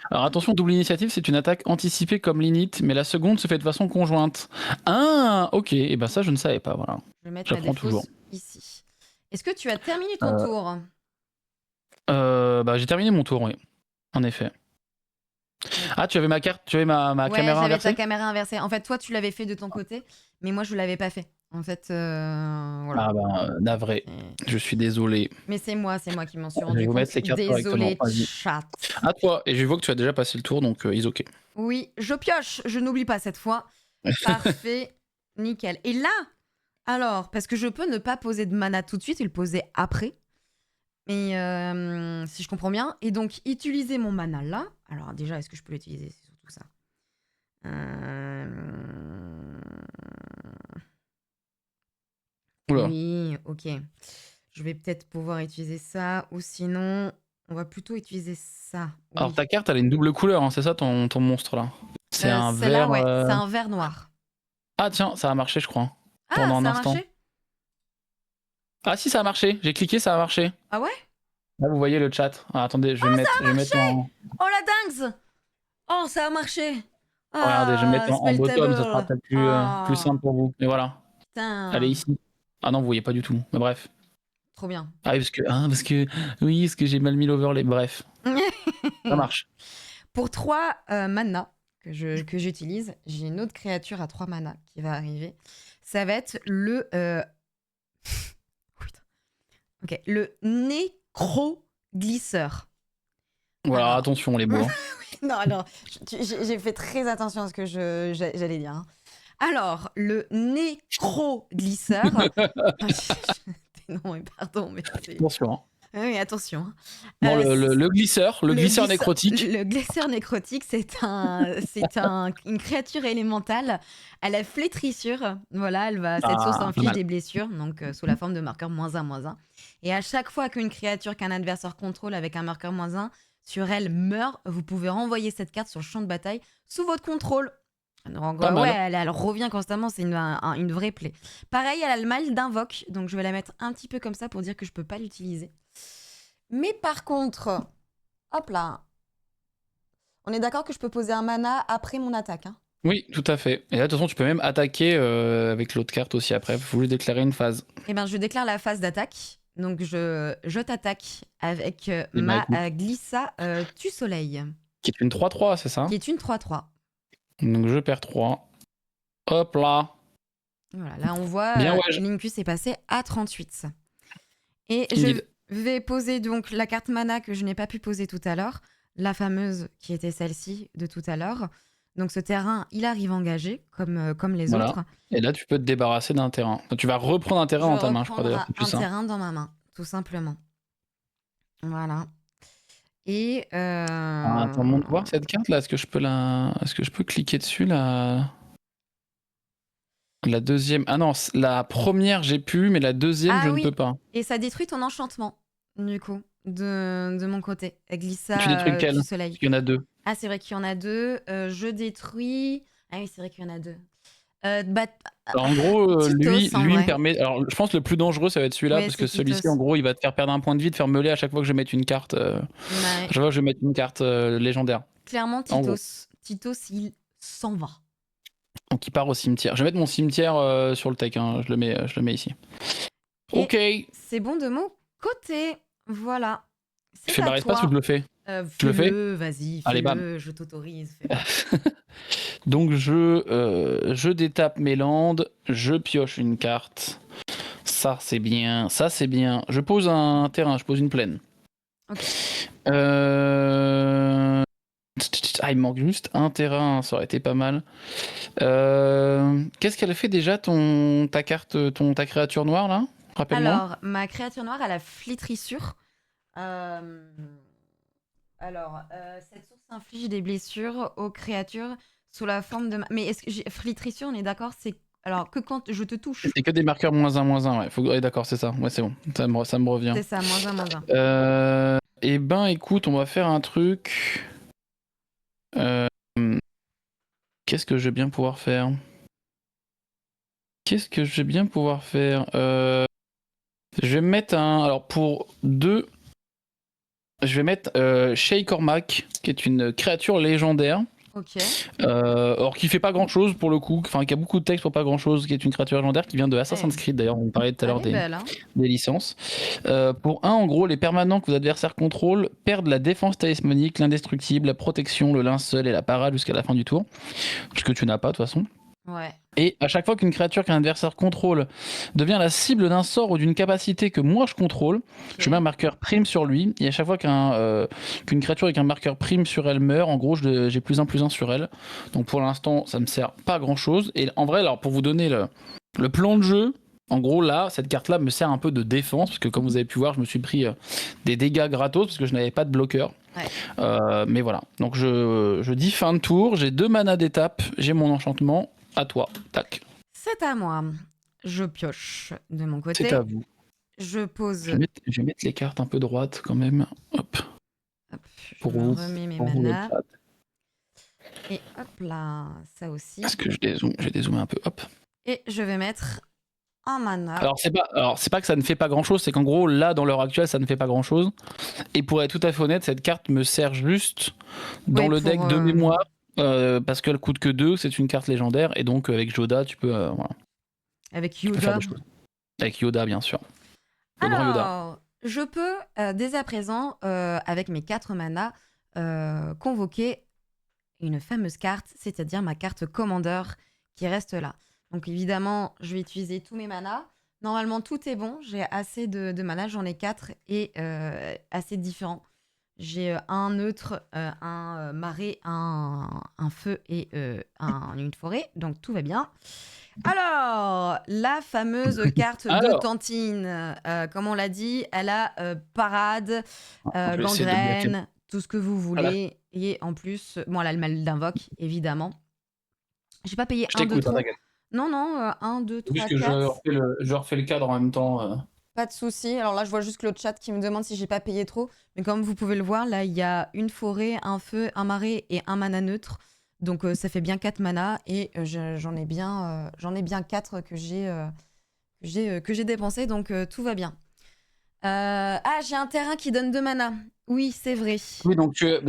Alors attention, double initiative, c'est une attaque anticipée comme l'init, mais la seconde se fait de façon conjointe. Ah, ok, et ben ça je ne savais pas, voilà. Je vais mettre la défausse toujours ici. Est-ce que tu as terminé ton tour? Bah j'ai terminé mon tour, oui, en effet. Ah, tu avais ma carte, tu avais ma caméra inversée. J'avais ta caméra inversée. En fait, toi, tu l'avais fait de ton côté, mais moi, je l'avais pas fait. En fait, voilà. Ah bah, navré. Je suis désolé. Mais c'est moi qui m'en suis rendu compte. Je vais vous mettre les cartes désolé, correctement. chat. À toi. Et je vois que tu as déjà passé le tour, donc is ok. Oui, je pioche. Je n'oublie pas cette fois. Parfait. Nickel. Et là, alors, parce que je peux ne pas poser de mana tout de suite et le poser après. Mais si je comprends bien. Et donc, utiliser mon mana là. Alors déjà, est-ce que je peux l'utiliser? C'est surtout ça. Oui, ok. Je vais peut-être pouvoir utiliser ça. Ou sinon, on va plutôt utiliser ça. Oui. Alors ta carte, elle a une double couleur, hein, c'est ça ton monstre là? C'est un vert... ouais, c'est un vert noir. Ah tiens, ça a marché je crois. Ah, pendant un ça a instant. marché? Ah si, ça a marché. J'ai cliqué, ça a marché. Ah ouais? Là, vous voyez le chat. Ah, attendez, je vais mettre en... Oh la dingue! Oh, ça a marché! Regardez, je vais mettre Ah, en bottom, ça sera Spelltable. peut-être plus simple Ah, pour vous. Et voilà. Elle est putain. ici. Ah non, vous voyez pas du tout. Mais bref. Trop bien. Ah oui, parce que j'ai mal mis l'overlay. Bref, ça marche. Pour 3 mana que j'utilise, j'ai une autre créature à 3 mana qui va arriver. Ça va être le... Putain. Ok, le Nécro-glisseur. Voilà, Alors. attention les bois. Non, alors, j'ai fait très attention à ce que j'allais dire, hein. Alors, le Nécro-glisseur... non, mais pardon, mais c'est... Attention. Hein. Oui, attention, hein. Non, le glisseur, le glisseur nécrotique. Le glisseur nécrotique, c'est une créature élémentale à la flétrissure. Voilà, cette source pas inflige mal. des blessures, donc sous la forme de marqueur -1, -1. Et à chaque fois qu'une créature qu'un adversaire contrôle avec un marqueur -1 sur elle meurt, vous pouvez renvoyer cette carte sur le champ de bataille sous votre contrôle. Donc, Pas mal. elle revient constamment, c'est une vraie plaie. Pareil, elle a le mal d'invoque, donc je vais la mettre un petit peu comme ça pour dire que je peux pas l'utiliser. Mais par contre, hop là, on est d'accord que je peux poser un mana après mon attaque, hein. Oui, tout à fait. Et là, de toute façon, tu peux même attaquer avec l'autre carte aussi après. Vous voulez déclarer une phase. Eh ben, je déclare la phase d'attaque. Donc, je t'attaque avec ben, ma écoute. Glissa Tue Soleil, Qui est une 3-3, c'est ça? qui est une 3-3. Donc je perds 3. Hop là. Voilà, là, on voit Bien, ouais. Linkus est passé à 38. Et Indeed. je vais poser donc la carte mana que je n'ai pas pu poser tout à l'heure, la fameuse qui était celle-ci de tout à l'heure. Donc ce terrain, il arrive engagé, comme les Voilà. autres. Et là, tu peux te débarrasser d'un terrain. Donc, tu vas reprendre un terrain dans ta main, je crois d'ailleurs. C'est plus un simple. terrain dans ma main, tout simplement. Voilà. Et Attends, montre voir cette carte là. Est-ce que je peux cliquer dessus la deuxième? Ah non, la première j'ai pu, mais la deuxième je ne peux pas. Et ça détruit ton enchantement, du coup, de mon côté. Glissa Tu détruis lequel? du soleil. Parce qu'il y en a 2. Ah, c'est vrai qu'il y en a 2. Je détruis. Ah oui, c'est vrai qu'il y en a 2. Alors, en gros, lui vrai. me permet. Alors, je pense que le plus dangereux, ça va être celui-là, Ouais, parce que c'est celui-ci, Titos. en gros, il va te faire perdre un point de vie, te faire meuler à chaque fois que je vais mettre une carte. Ouais. À chaque fois que je vais mettre une carte légendaire. Clairement, En gros. Titos, il s'en va. Donc, il part au cimetière. Je vais mettre mon cimetière sur le tech. Hein. Je le mets ici. Et ok. c'est bon de mon côté. Voilà. Tu fais barre espace ou je le fais? Je le fais. Vas-y, allez, bam. Je t'autorise. Donc je détape mes landes, je pioche une carte. Ça c'est bien, ça c'est bien. Je pose un terrain, je pose une plaine. Ok. Ah, il me manque juste un terrain, ça aurait été pas mal. Qu'est-ce qu'elle fait déjà ta créature noire là? Rappelle-moi. Alors, ma créature noire a la flétrissure. Cette source inflige des blessures aux créatures sous la forme de... Mais est-ce que flétrissure, on est d'accord, c'est... Alors, que quand je te touche. C'est que des marqueurs -1, ouais. Ouais, d'accord, c'est ça. Ouais, c'est bon. Ça me revient. C'est ça, -1. Eh ben, écoute, on va faire un truc. Qu'est-ce que je vais bien pouvoir faire? Je vais mettre un... Alors, pour 2, je vais mettre Shay Cormac, qui est une créature légendaire. Ok. Alors, qui fait pas grand-chose pour le coup, enfin, qui a beaucoup de texte pour pas grand-chose, qui est une créature légendaire qui vient de Assassin's Creed, d'ailleurs, on parlait tout à l'heure des licences. Pour 1, en gros, les permanents que vos adversaires contrôlent perdent la défense talismanique, l'indestructible, la protection, le linceul et la parade jusqu'à la fin du tour. Ce que tu n'as pas, de toute façon. Ouais. Et à chaque fois qu'une créature qu'un adversaire contrôle devient la cible d'un sort ou d'une capacité que moi je contrôle, je mets un marqueur prime sur lui. Et à chaque fois qu'une créature avec un marqueur prime sur elle meurt, en gros, j'ai +1/+1 sur elle. Donc pour l'instant, ça me sert pas à grand chose. Et en vrai, alors pour vous donner le plan de jeu, en gros là, cette carte-là me sert un peu de défense, parce que comme vous avez pu voir, je me suis pris des dégâts gratos parce que je n'avais pas de bloqueur. Ouais. Mais voilà. Donc je dis fin de tour, j'ai 2 manas d'étape, j'ai mon enchantement. À toi, tac. C'est à moi. Je pioche de mon côté. C'est à vous. Je pose. Je vais mettre les cartes un peu droites quand même. Hop. Je remets mes manas. Et hop là, ça aussi. Est-ce que je dézoome un peu, hop. Et je vais mettre un mana. Alors c'est pas que ça ne fait pas grand chose, c'est qu'en gros là dans l'heure actuelle ça ne fait pas grand chose. Et pour être tout à fait honnête, cette carte me sert juste dans le deck de mémoire parce qu'elle coûte que 2, c'est une carte légendaire, et donc avec Yoda, tu peux, voilà, Avec tu peux faire Yoda. des choses. Avec Yoda, bien sûr. Le grand Yoda. Alors, je peux dès à présent, avec mes 4 manas, convoquer une fameuse carte, c'est-à-dire ma carte commandeur qui reste là. Donc évidemment, je vais utiliser tous mes manas. Normalement, tout est bon. J'ai assez de manas, j'en ai 4 et assez différents. J'ai un neutre, un marais, un feu et une forêt, donc tout va bien. Alors, la fameuse carte de Alors, Tantine, comme on l'a dit, elle a parade, je vais essayer de bien. gangrène, tout ce que vous Voilà, voulez. Et en plus, bon, elle a le mal d'invoque, évidemment. J'ai pas payé je un de t'écoute, hein, trop. t'inquiète. Non, non, 1, 2, C'est juste 3, que 4. je refais le cadre en même temps. Pas de souci. Alors là, je vois juste le chat qui me demande si j'ai pas payé trop. Mais comme vous pouvez le voir, là, il y a une forêt, un feu, un marais et un mana neutre. Donc ça fait bien 4 manas et j'en ai bien 4 que j'ai dépensé. Donc tout va bien. Ah, j'ai un terrain qui donne 2 manas. Oui, c'est vrai. Oui, donc tu as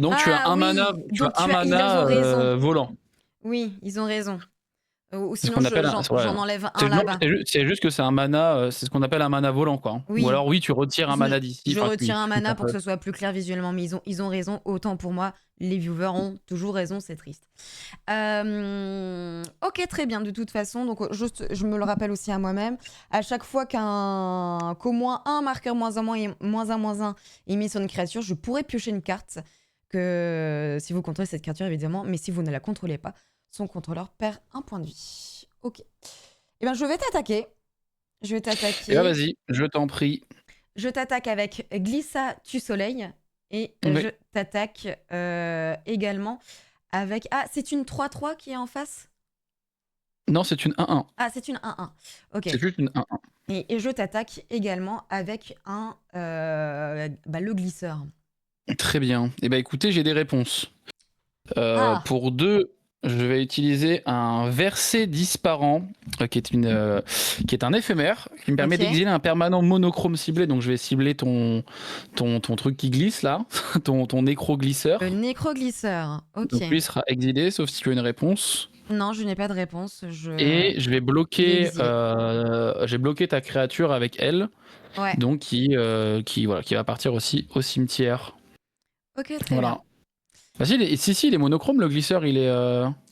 Ah un mana, oui, donc ils ont mana raison. volant. Oui, ils ont raison. Ou C'est ce sinon, qu'on appelle un. Ouais. j'en enlève un Non, là-bas. c'est juste que c'est un mana, c'est ce qu'on appelle un mana volant, quoi. Ou Oui, alors, oui, tu retires un mana d'ici. je Enfin, retire un mana ça pour que peut- ce soit plus clair visuellement, mais ils ont raison. Autant pour moi, les viewers ont toujours raison, c'est triste. Ok, très bien, de toute façon. Donc, juste, je me le rappelle aussi à moi-même. À chaque fois qu'au moins un marqueur -1 est mis sur une créature, je pourrais piocher une carte. Que si vous contrôlez cette créature, évidemment, mais si vous ne la contrôlez pas, son contrôleur perd un point de vie. Ok. Eh bien, je vais t'attaquer. Je vais Et là, t'attaquer. vas-y, je t'en prie. Je t'attaque avec Glissa tu soleil et Oui. je t'attaque également avec... Ah, c'est une 3-3 qui est en face? Non, c'est une 1-1. Ah, c'est une 1-1. Ok. C'est juste une 1-1. Et je t'attaque également avec le glisseur. Très bien. Eh ben, écoutez, j'ai des réponses. Ah, Pour 2, je vais utiliser un verset disparant, qui est un éphémère, qui me permet ok. d'exiler un permanent monochrome ciblé. Donc je vais cibler ton truc qui glisse là, ton nécro-glisseur. Le nécro-glisseur. Ok. Donc lui sera exilé, sauf si tu as une réponse. Non, je n'ai pas de réponse. Et je vais Il est bloquer, exilé. j'ai bloqué ta créature avec elle, Ouais. donc qui va partir aussi au cimetière. Ok, très bien. Voilà. Bah si, il est monochrome, le glisseur, il est...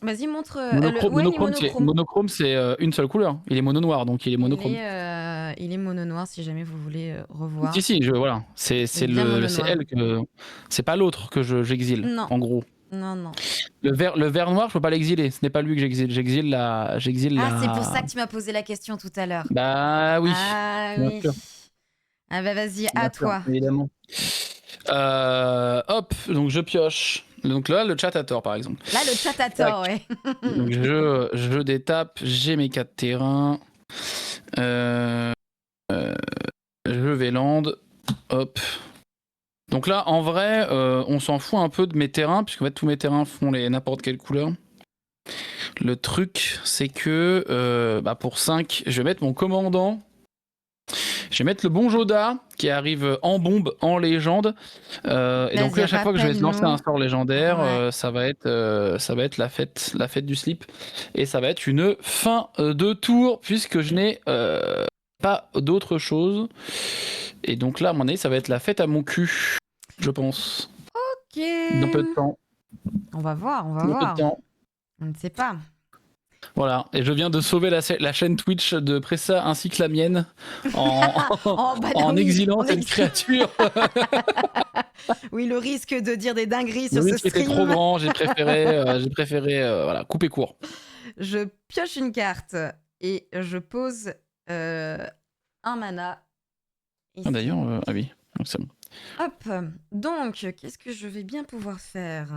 Vas-y, montre... Ouais, il est monochrome, monochrome. monochrome, c'est une seule couleur. Il est mono noir, donc il est monochrome. Il est mono noir si jamais vous voulez revoir. Si, voilà. C'est bien mono c'est noir. elle que... C'est pas l'autre que j'exile, Non. en gros. Non, non. Le vert noir, je peux pas l'exiler. Ce n'est pas lui que j'exile. J'exile la... Ah, c'est pour ça que tu m'as posé la question tout à l'heure. Bah oui. Ah Bien oui. sûr. Ah bah vas-y, Bien à sûr, toi. évidemment. Hop, donc je pioche. Donc là, le chat a tort, par exemple. Là, le chat a tort, ouais. Donc je détape, j'ai mes 4 terrains. Je vais land. Hop. Donc là, en vrai, on s'en fout un peu de mes terrains, puisque en fait, tous mes terrains font n'importe quelle couleur. Le truc, c'est que pour 5, je vais mettre mon commandant. Je vais mettre le bon Yoda qui arrive en bombe, en légende. Et donc là, à chaque fois que je vais lancer un sort légendaire, Ouais. ça va être la fête du slip. Et ça va être une fin de tour, puisque je n'ai pas d'autre chose. Et donc là, à mon avis, ça va être la fête à mon cul, je pense. Ok. Dans peu de temps. On va voir, on va Dans peu de voir. temps. On ne sait pas. Voilà, et je viens de sauver la chaîne Twitch de Pressa ainsi que la mienne en exilant cette créature. Oui, le risque de dire des dingueries sur Le ce risque stream. était trop grand, j'ai préféré voilà, couper court. Je pioche une carte et je pose un mana. Ici. Ah, d'ailleurs, ah oui, donc c'est bon. Hop, donc qu'est-ce que je vais bien pouvoir faire?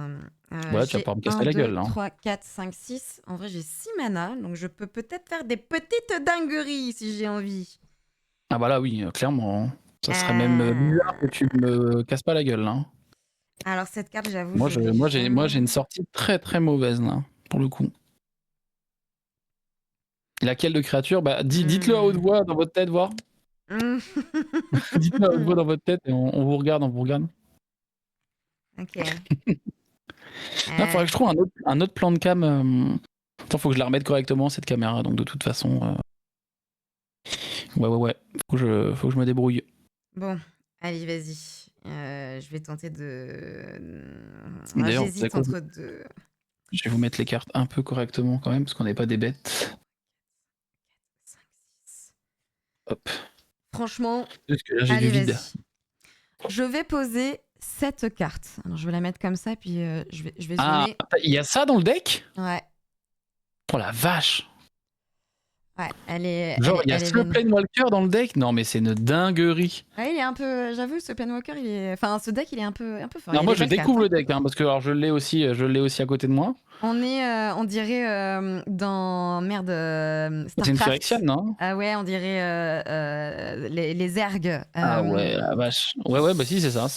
Ouais, tu vas pouvoir me casser la gueule là. 3, 4, 5, 6. En vrai, j'ai 6 mana, donc je peux peut-être faire des petites dingueries si j'ai envie. Ah bah là, oui, clairement. Ça serait même bizarre que tu me casses pas la gueule là. Alors cette carte, j'avoue, Moi, j'ai une sortie très très mauvaise là, pour le coup. Laquelle de créature? Bah, dites-le à haute voix dans votre tête, voir. Dites-le à haute voix dans votre tête et on vous regarde, Ok. Il faudrait que je trouve un autre plan de cam. Attends, faut que je la remette correctement cette caméra. Donc de toute façon, ouais. Faut que je me débrouille. Bon, allez, vas-y. Je vais tenter de. D'ailleurs, vous savez J'hésite quoi, entre deux. je vais vous mettre les cartes un peu correctement quand même, parce qu'on n'est pas des bêtes. 5, 6. Hop. Franchement, Parce que là, j'ai du allez, vide. vas-y. Je vais poser cette carte. Alors, je vais la mettre comme ça, puis je vais Ah, zoomer. il y a ça dans le deck? Ouais, Oh la vache! ouais, elle est, Genre, il y a elle est ce vénère. Planewalker dans le deck? Non, mais c'est une dinguerie. Ouais, il est un peu. J'avoue, ce Penwalker, il est. Enfin, ce deck, il est un peu fort. Il y Non, a moi, des je belles cartes, découvre hein. le deck, parce que alors, je l'ai aussi à côté de moi. On est, on dirait dans merde C'est une Starcraft. Phyrexian, non? Ah ouais, on dirait les ergs. Ah ouais, la vache. Ouais, bah si, c'est ça.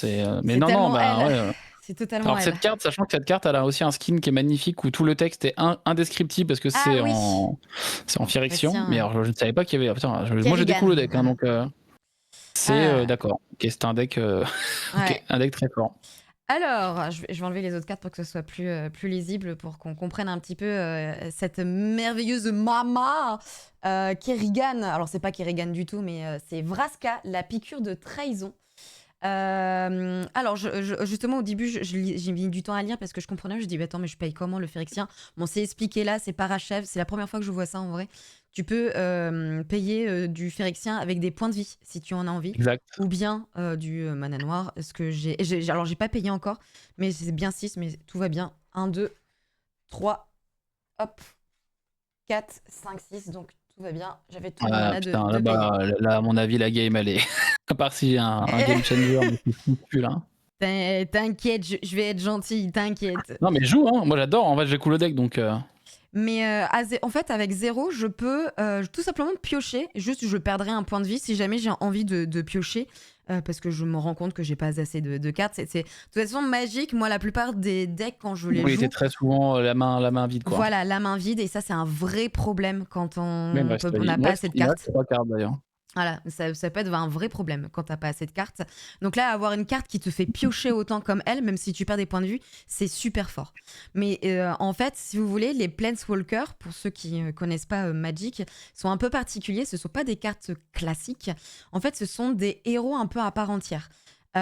Mais C'est non, tellement bah elle. ouais. C'est totalement Alors elle. cette carte, sachant que cette carte, elle a aussi un skin qui est magnifique où tout le texte est indescriptible parce que Ah c'est oui. en Phyrexian. Tiens. Mais alors, je ne savais pas qu'il y avait. Putain, moi, je Kerrigan. découvre le deck, hein, donc c'est Ah. d'accord. Ok, c'est un deck, Ouais. un deck très fort. Alors, je vais enlever les autres cartes pour que ce soit plus lisible, pour qu'on comprenne un petit peu cette merveilleuse mama Kerrigan. Alors, c'est pas Kerrigan du tout, mais c'est Vraska, la piqûre de trahison. Alors, justement, au début, j'ai mis du temps à lire parce que je comprenais. Je dis, bah, attends, mais je paye comment le Phyrexien? Bon, c'est expliqué là, c'est parachève. C'est la première fois que je vois ça en vrai. Tu peux payer du Phyrexien avec des points de vie si tu en as envie. Exact. Ou bien du mana noir. Alors, j'ai pas payé encore, mais c'est bien 6, mais tout va bien. 1, 2, 3, hop, 4, 5, 6. Donc, tout va bien. J'avais tout le Ah, mana putain, de payer. là, à mon avis, la game, elle est. À part si j'ai un game changer, mais c'est fou plus là. T'inquiète, je vais être gentille, t'inquiète. Non, mais joue, hein. Moi, j'adore. En fait, j'ai cool le deck, donc. Mais en fait, avec 0, je peux tout simplement piocher. Juste, je perdrai un point de vie si jamais j'ai envie de piocher. Parce que je me rends compte que j'ai pas assez de cartes. De toute façon, magique, moi, la plupart des decks, quand je les Oui, joue. t'es très souvent la main vide, quoi. Voilà, la main vide. Et ça, c'est un vrai problème quand on Même n'a pas assez de cartes. 3 cartes d'ailleurs. Voilà, ça peut être un vrai problème quand t'as pas assez de cartes. Donc là, avoir une carte qui te fait piocher autant comme elle, même si tu perds des points de vue, c'est super fort. Mais en fait, si vous voulez, les Planeswalkers, pour ceux qui connaissent pas Magic, sont un peu particuliers. Ce sont pas des cartes classiques. En fait, ce sont des héros un peu à part entière. C'est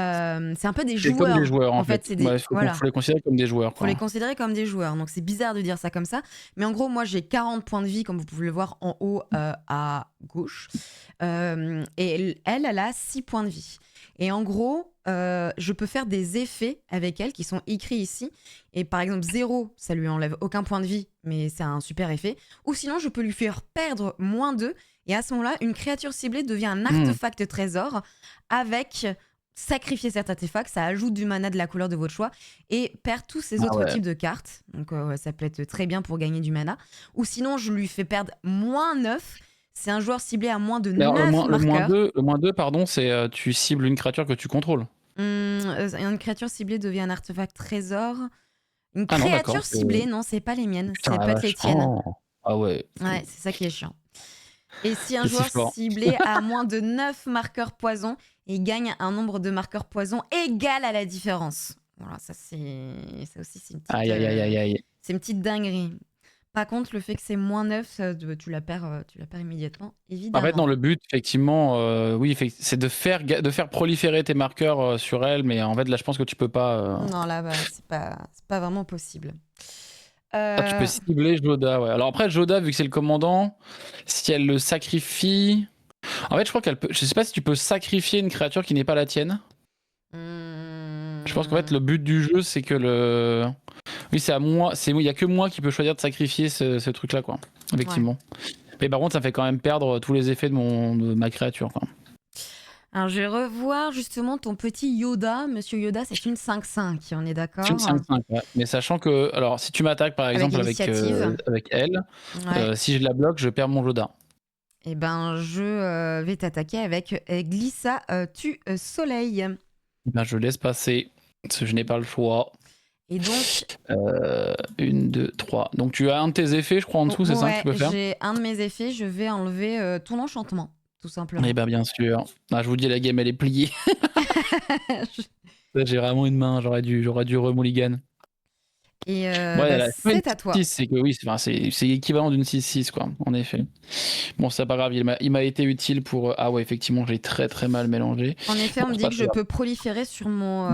un peu des C'est joueurs. comme des joueurs, en fait. C'est Il faut les considérer comme des joueurs, faut quoi. les considérer comme des joueurs. Donc c'est bizarre de dire ça comme ça. Mais en gros, moi j'ai 40 points de vie, comme vous pouvez le voir en haut à gauche. Et elle a 6 points de vie. Et en gros, je peux faire des effets avec elle qui sont écrits ici. Et par exemple, 0, ça lui enlève aucun point de vie, mais c'est un super effet. Ou sinon, je peux lui faire perdre -2. Et à ce moment-là, une créature ciblée devient un artefact trésor avec sacrifier cet artefact, ça ajoute du mana de la couleur de votre choix et perd tous ces autres types de cartes. Donc ça peut être très bien pour gagner du mana. Ou sinon, je lui fais perdre -9. C'est un joueur ciblé à moins de 9 marqueurs. Le -2, pardon, c'est tu cibles une créature que tu contrôles. Une créature ciblée devient un artefact trésor. Une Ah non, créature d'accord, ciblée, non, c'est pas les miennes, Putain, ça la peut être les vache. tiennes. Oh. Ah ouais. Ouais, c'est ça qui est chiant. Et si un C'est si joueur fort. ciblé a moins de 9 marqueurs poison, il gagne un nombre de marqueurs poison égal à la différence. Voilà, ça aussi, c'est une petite, Aïe. c'est une petite dinguerie. Par contre, le fait que c'est -9, tu la perds immédiatement, évidemment. En fait, non, le but, effectivement, oui, c'est de faire proliférer tes marqueurs sur elle, mais en fait, là, je pense que tu peux pas. Non, là, bah, c'est pas vraiment possible. Ah, tu peux cibler Joda, ouais. Alors après, Joda, vu que c'est le commandant, si elle le sacrifie. En fait, je crois qu'elle peut. Je sais pas si tu peux sacrifier une créature qui n'est pas la tienne. Je pense qu'en fait, le but du jeu, c'est que le. Oui, c'est à moi. Il y a que moi qui peux choisir de sacrifier ce truc-là, quoi. Effectivement. Ouais. Mais par contre, ça fait quand même perdre tous les effets de ma créature, quoi. Alors, je vais revoir justement ton petit Yoda. Monsieur Yoda, c'est une 5-5, on est d'accord? C'est une 5-5, ouais. Mais sachant que, alors, si tu m'attaques par exemple avec elle, ouais. Si je la bloque, je perds mon Yoda. Eh ben, je vais t'attaquer avec Glissa tue Soleil. Ben, je laisse passer, parce que je n'ai pas le choix. Et donc 1, 2, 3. Donc tu as un de tes effets, je crois, en dessous, c'est ça que tu peux faire? J'ai un de mes effets, je vais enlever ton enchantement. Tout simplement. Eh ben bien sûr. Ah, je vous dis, la game elle est pliée. J'ai vraiment une main, j'aurais dû remouligan. Et Ouais, bah, c'est pas une c'est à toi. 6, c'est que oui, c'est équivalent d'une 6-6, quoi, en effet. Bon, c'est pas grave, il m'a été utile pour. Ah ouais, effectivement, j'ai très très mal mélangé. En effet, Bon, on me c'est dit pas que très je grave. peux proliférer sur mon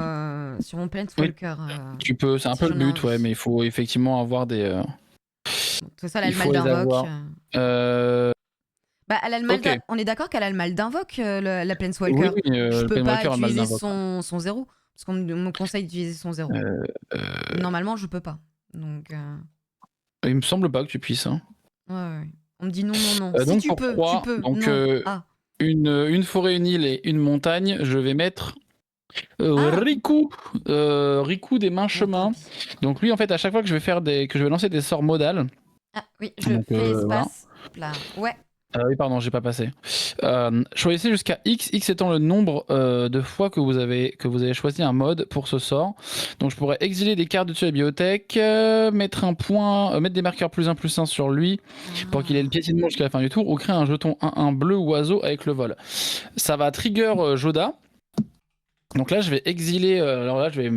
Oui, Planeswalker tu peux, c'est un si peu le j'en ai but, ouais, envie. mais il faut effectivement avoir des. Bon, de toute façon, elle a Il le mal faut les d'invoque. avoir. Euh, Bah, elle a le mal Ok. on est d'accord qu'elle a le mal d'invoque, la Oui, Planeswalker. oui, Je le peux pas Planeswalker a le mal utiliser d'invoque. son zéro. Parce qu'on me conseille d'utiliser son zéro. Euh, euh, Normalement, je peux pas. Donc, il me semble pas que tu puisses, hein. ouais, ouais. On me dit non, non, non. Si Donc tu pour peux, tu 3, peux. donc Non. Ah. une forêt, une île et une montagne, je vais mettre Ah. Riku, Riku des mains Bon, tant chemins. pis. Donc lui, en fait, à chaque fois que je vais lancer des sorts modales, Ah, oui, je donc fais voilà. espace. Hop là. Ouais. Oui, pardon, j'ai pas passé. Choisissez jusqu'à X, X étant le nombre de fois que vous avez choisi un mode pour ce sort. Donc je pourrais exiler des cartes dessus la bibliothèque, mettre un point, mettre des marqueurs +1/+1 sur lui pour qu'il ait le Ah. piétinement jusqu'à la fin du tour, ou créer un jeton 1/1 bleu oiseau avec le vol. Ça va trigger Joda. Donc là, je vais exiler. Alors là, je vais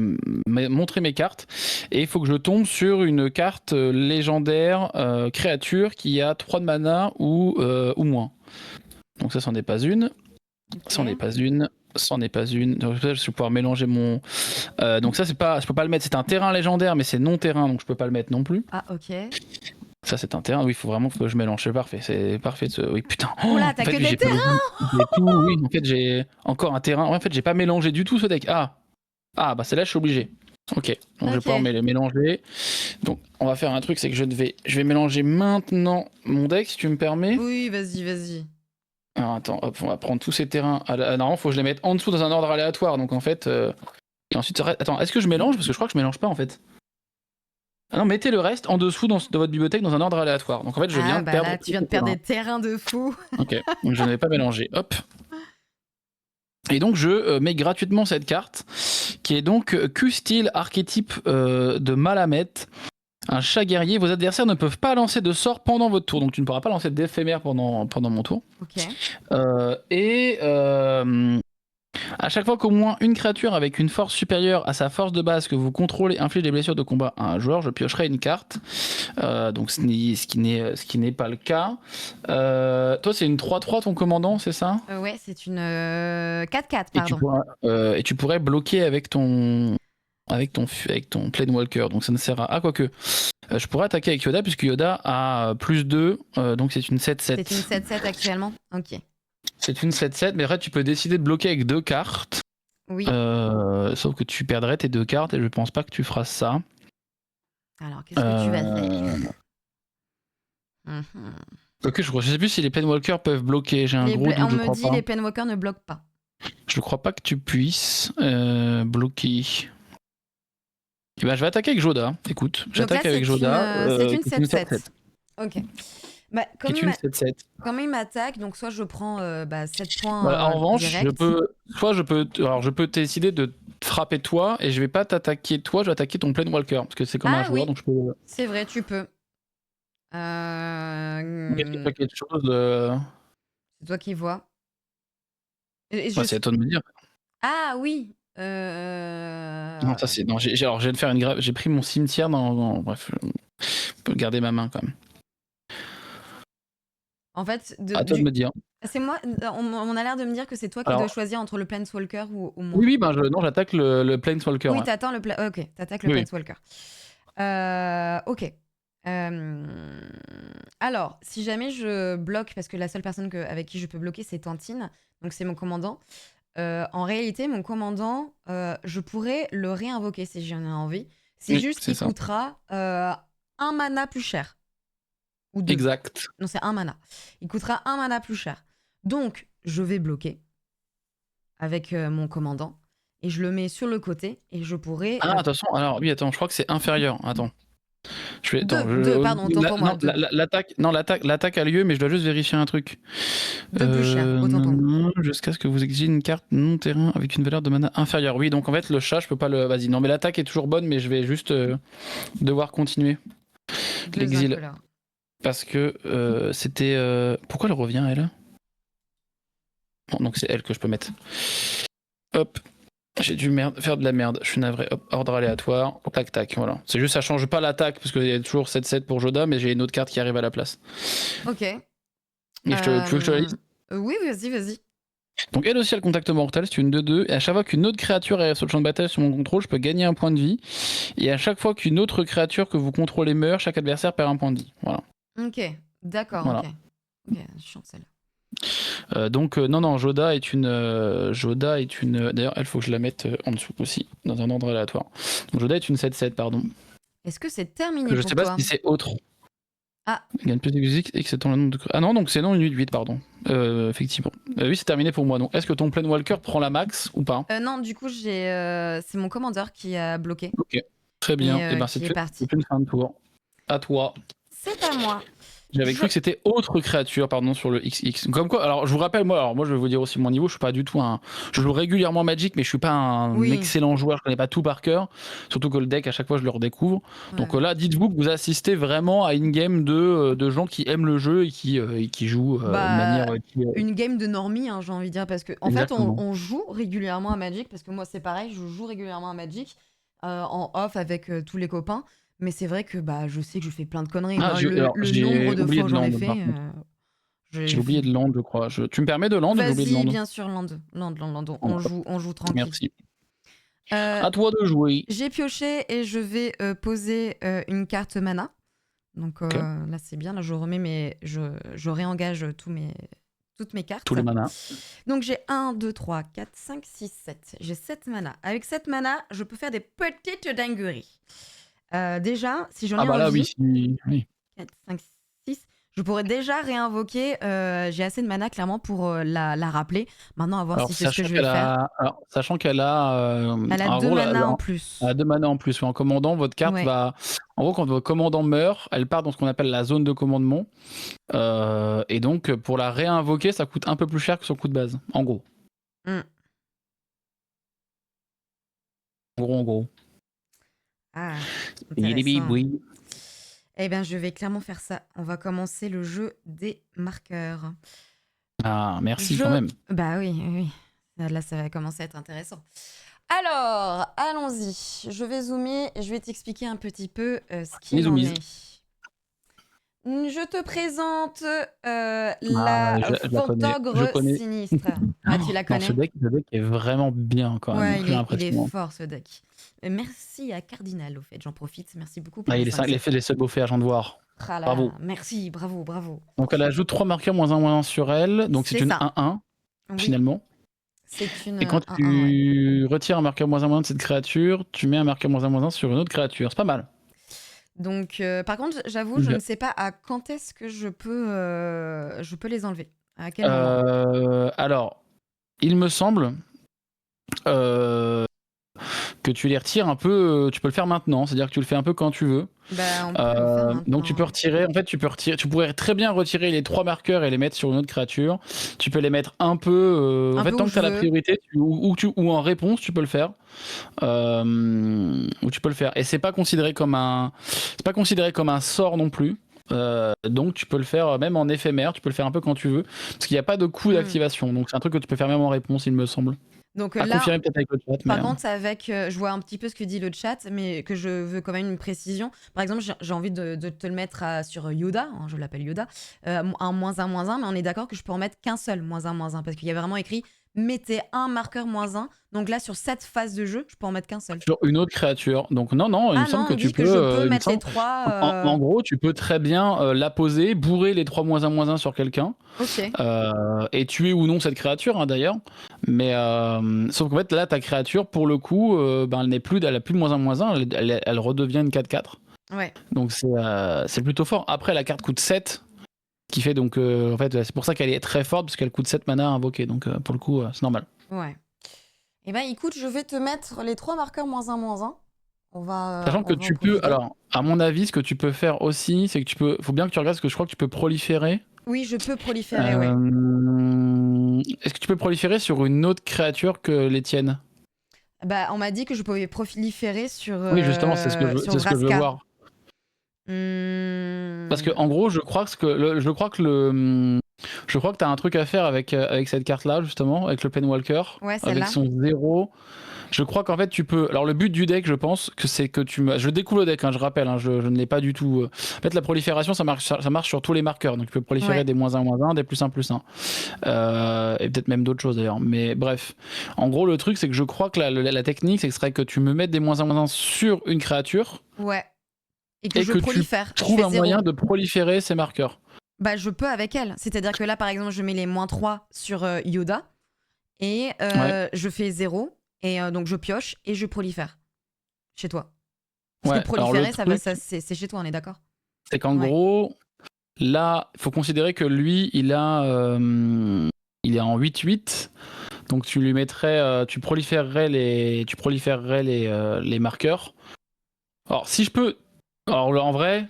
montrer mes cartes. Et il faut que je tombe sur une carte légendaire créature qui a 3 de mana ou moins. Donc ça, c'en est pas une. Ok. C'en est pas une. C'en est pas une. Donc je vais pouvoir mélanger mon. Donc ça, c'est pas. Je peux pas le mettre. C'est un terrain légendaire, mais c'est non terrain, donc je peux pas le mettre non plus. Ah, ok. Ça, c'est un terrain. Oui, il faut vraiment que je mélange. C'est parfait. C'est parfait. Oui, putain. Oh, Oula, en t'as fait, que lui, des j'ai pas terrains. j'ai tout. Oui, en fait, j'ai encore un terrain. En fait, j'ai pas mélangé du tout ce deck. Ah, bah celle-là, je suis obligé. Ok, donc je vais pouvoir Ok. les mélanger. Donc, on va faire un truc, c'est que je vais mélanger maintenant mon deck, si tu me permets. Oui, vas-y, vas-y. Alors, attends, hop, on va prendre tous ces terrains. Normalement, il faut que je les mette en dessous dans un ordre aléatoire. Donc, en fait. Et ensuite, attends, est-ce que je mélange? Parce que je crois que je mélange pas, en fait. Ah non, mettez le reste en dessous de votre bibliothèque dans un ordre aléatoire. Donc, en fait, je viens Ah, de bah perdre là, tous tu viens ces de perdre terrains. des terrains de fou. Ok, donc je n'avais pas mélangé. Hop. Et donc je mets gratuitement cette carte, qui est donc Q-Style, archétype de Malamet, un chat guerrier. Vos adversaires ne peuvent pas lancer de sort pendant votre tour, donc tu ne pourras pas lancer d'éphémère pendant mon tour. Ok. À chaque fois qu'au moins une créature avec une force supérieure à sa force de base que vous contrôlez inflige des blessures de combat à un joueur, je piocherai une carte. Donc ce qui n'est pas le cas. Toi, c'est une 3/3 ton commandant, c'est ça? Ouais, c'est une 4-4, pardon. Et tu pourrais bloquer avec ton Planewalker. Donc ça ne sert à quoique. Je pourrais attaquer avec Yoda puisque Yoda a +2, donc c'est une 7/7. C'est une 7-7 actuellement. Ok. C'est une 7/7, mais après tu peux décider de bloquer avec 2 cartes. Oui. Sauf que tu perdrais tes 2 cartes et je pense pas que tu feras ça. Alors, qu'est-ce que tu vas faire? Ok, je sais plus si les Planewalkers peuvent bloquer. J'ai un gros doute, On je me crois dit pas. les Penwalkers ne bloquent pas. Je crois pas que tu puisses bloquer. Et ben, je vais attaquer avec Joda. Écoute, Donc j'attaque là, avec Joda. c'est une qui est 7-7. Ok. Bah, Qui est une 7/7. comme il m'attaque, donc soit je prends 7 points Voilà, en revanche, direct. je peux décider de te frapper toi et je vais pas t'attaquer toi, je vais attaquer ton Planewalker parce que c'est comme un joueur, oui. donc je peux. C'est vrai, tu peux. Donc, est-ce que tu as quelque chose C'est toi qui vois. c'est à toi de me dire. Ah oui. Non, ça c'est. Non, alors, je vais te faire une grave. J'ai pris mon cimetière bref, je peux garder ma main quand même. En fait, À toi de me dire. c'est moi. On a l'air de me dire que c'est toi qui dois choisir entre le Planeswalker ou moi. Oui, ben non, j'attaque le Planeswalker. Oui, Ouais. t'attends ok, t'attaques le Planeswalker. Ok. Alors, si jamais je bloque, parce que la seule personne avec qui je peux bloquer, c'est Tantine, donc c'est mon commandant. En réalité, mon commandant, je pourrais le réinvoquer si j'en ai envie. C'est juste qu'il coûtera 1 mana plus cher. Ou 2. Exact. Non, c'est 1 mana. Il coûtera 1 mana plus cher. Donc, je vais bloquer avec mon commandant et je le mets sur le côté et je pourrais. Ah, attention, alors oui, attends, je crois que c'est inférieur. Attends. Pardon, autant pour moi. L'attaque a lieu, mais je dois juste vérifier un truc. 2 plus cher, autant pour moi. Jusqu'à ce que vous exigez une carte non terrain avec une valeur de mana inférieure. Oui, donc en fait, le chat, je peux pas le. Vas-y, non, mais l'attaque est toujours bonne, mais je vais juste devoir continuer l'exil. Parce que c'était. Pourquoi elle revient, elle? Bon, donc c'est elle que je peux mettre. Hop. J'ai dû faire de la merde, je suis navré. Hop, ordre aléatoire, tac tac, voilà. C'est juste ça change pas l'attaque parce qu'il y a toujours 7-7 pour Joda, mais j'ai une autre carte qui arrive à la place. Ok. Et tu veux que je te la lise? Oui, vas-y. Donc elle aussi elle contacte mortel, c'est une 2-2, et à chaque fois qu'une autre créature arrive sur le champ de bataille sur mon contrôle, je peux gagner un point de vie. Et à chaque fois qu'une autre créature que vous contrôlez meurt, chaque adversaire perd un point de vie. Voilà. Ok, d'accord, Voilà. ok, chiant celle-là. Donc non, Joda est une... D'ailleurs, elle faut que je la mette en dessous aussi, dans un ordre aléatoire. Donc Joda est une 7-7, pardon. Est-ce que c'est terminé Je pour sais toi? pas si c'est autre. Ah. Il gagne plus de musique et que c'est ton nom de... Ah non, donc c'est non une 8-8, pardon. Effectivement. Oui, c'est terminé pour moi. Donc est-ce que ton Planewalker prend la max ou pas? Non, du coup, c'est mon commandeur qui a bloqué. Ok, très bien. Et ben qui est c'est parti. une fin de tour. À toi. C'est à moi. J'avais cru que c'était autre créature, pardon, sur le XX. Comme quoi, alors je vous rappelle, moi je vais vous dire aussi mon niveau, je suis pas du tout un... Je joue régulièrement Magic, mais je suis pas un excellent joueur, je connais pas tout par cœur. Surtout que le deck, à chaque fois, je le redécouvre. Ouais. Donc là, dites-vous que vous assistez vraiment à une game de gens qui aiment le jeu et qui jouent de manière... Une game de normie, hein, j'ai envie de dire, parce que en fait, on joue régulièrement à Magic, parce que moi c'est pareil, je joue régulièrement à Magic, en off avec tous les copains. Mais c'est vrai que je sais que je fais plein de conneries. Ah, le nombre de fois où j'en ai fait. J'ai oublié de land, je crois. Tu me permets de land ou j'ai oublié de land? Vas-y, bien sûr, land. On joue tranquille. Merci. À toi de jouer. J'ai pioché et je vais poser une carte mana. Donc là, c'est bien. Là, je réengage toutes mes cartes. Tous les manas. Donc j'ai 1, 2, 3, 4, 5, 6, 7. J'ai 7 manas. Avec 7 manas, je peux faire des petites dingueries. Déjà, si j'en ai envie, 4, 5, 6, je pourrais déjà réinvoquer. J'ai assez de mana clairement pour la rappeler. Maintenant, à voir si c'est ce que je vais faire. Alors, sachant qu'elle a, elle a 2 manas en plus. Elle a 2 manas en plus. En commandant, votre carte va. En gros, quand votre commandant meurt, elle part dans ce qu'on appelle la zone de commandement. Et donc, pour la réinvoquer, ça coûte un peu plus cher que son coût de base. En gros. En gros. Ah, oui. Eh bien, je vais clairement faire ça. On va commencer le jeu des marqueurs. Ah, merci quand même. Bah oui. Là, ça va commencer à être intéressant. Alors, allons-y. Je vais zoomer et je vais t'expliquer un petit peu ce qu'il en est. Je te présente la Fantogre sinistre. Ah, tu la connais? Ce deck est vraiment bien quand même. Ouais, il est fort ce deck. Merci à Cardinal, au fait, j'en profite. Merci beaucoup pour il est fait les subs au fait, agent de voir. Bravo. Merci, bravo. Donc elle ajoute 3 marqueurs -1/-1 sur elle. Donc c'est une 1-1 finalement. C'est une. Et quand tu retires un marqueur -1/-1 de cette créature, tu mets un marqueur -1/-1 sur une autre créature. C'est pas mal. Donc par contre, j'avoue, je ne sais pas à quand est-ce que je peux les enlever. À quel moment? Alors, il me semble que tu les retires un peu, tu peux le faire maintenant, c'est-à-dire que tu le fais un peu quand tu veux. On peut le faire donc tu peux retirer, en fait tu pourrais très bien retirer les 3 marqueurs et les mettre sur une autre créature. Tu peux les mettre un peu, en fait tant que tu as la priorité, ou en réponse tu peux le faire. Ou tu peux le faire. Et c'est pas considéré comme un sort non plus. Donc tu peux le faire même en éphémère, tu peux le faire un peu quand tu veux, parce qu'il n'y a pas de coût d'activation, donc c'est un truc que tu peux faire même en réponse, il me semble. Donc à là, confirmer peut-être avec le chat. Par contre, je vois un petit peu ce que dit le chat, mais que je veux quand même une précision. Par exemple, j'ai envie de te le mettre sur Yoda, hein, je l'appelle Yoda, un -1/-1, mais on est d'accord que je peux en mettre qu'un seul -1/-1, parce qu'il y a vraiment écrit mettez un marqueur -1. Donc là, sur cette phase de jeu, je peux en mettre qu'un seul. Sur une autre créature. Donc non, il me semble que tu peux. Je peux mettre les 3. En gros, tu peux très bien la poser, bourrer les 3 -1/-1 sur quelqu'un. Ok. Et tuer ou non cette créature, hein, d'ailleurs. Mais sauf qu'en fait, là, ta créature, pour le coup, elle n'a plus de -1/-1, elle redevient une 4/4. Ouais. Donc c'est plutôt fort. Après, la carte coûte 7. Qui fait donc, en fait, c'est pour ça qu'elle est très forte, parce qu'elle coûte 7 mana à invoquer. Donc pour le coup, c'est normal. Ouais. Eh ben écoute, je vais te mettre les 3 marqueurs -1/-1. Sachant que tu peux, alors, à mon avis, ce que tu peux faire aussi, c'est que faut bien que tu regardes, parce que je crois que tu peux proliférer. Oui, je peux proliférer, oui. Est-ce que tu peux proliférer sur une autre créature que les tiennes? On m'a dit que je pouvais proliférer sur. Oui, justement, c'est ce que je veux voir. Parce que en gros, je crois que Je crois que tu as un truc à faire avec cette carte-là, justement, avec le Penwalker, Ouais, avec celle-là. son 0. Je crois qu'en fait, tu peux. Alors, le but du deck, je pense, que c'est que Je découvre le deck, hein, je rappelle, hein, je ne l'ai pas du tout. En fait, la prolifération, ça marche sur tous les marqueurs. Donc, tu peux proliférer Ouais. des -1/-1, des +1/+1. Et peut-être même d'autres choses d'ailleurs. Mais bref. En gros, le truc, c'est que je crois que la technique, ce serait que tu me mettes des -1/-1 sur une créature Ouais. Et que et je que tu prolifère. Je trouves fais un 0. moyen de proliférer ces marqueurs. Bah, je peux avec elle. C'est-à-dire que là, par exemple, je mets les -3 sur Yoda et Ouais. je fais 0. Et donc, je pioche et je prolifère chez toi. Parce que Ouais. Alors, le proliférer, truc, c'est chez toi, on est d'accord? c'est qu'en Ouais. gros. Là, il faut considérer que lui, il est en 8-8. Donc tu lui mettrais, tu proliférerais les marqueurs. Alors si je peux, alors là, en vrai,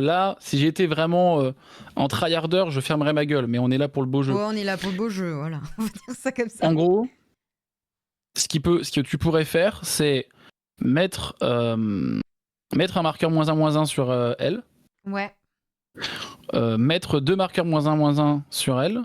là, si j'étais vraiment en tryharder, je fermerais ma gueule. Mais on est là pour le beau Ouais, jeu. on est là pour le beau jeu, voilà. On va dire ça comme ça. En gros, ce que tu pourrais faire, c'est mettre un marqueur -1/-1 sur elle, Ouais. mettre 2 marqueurs -1/-1 sur elle.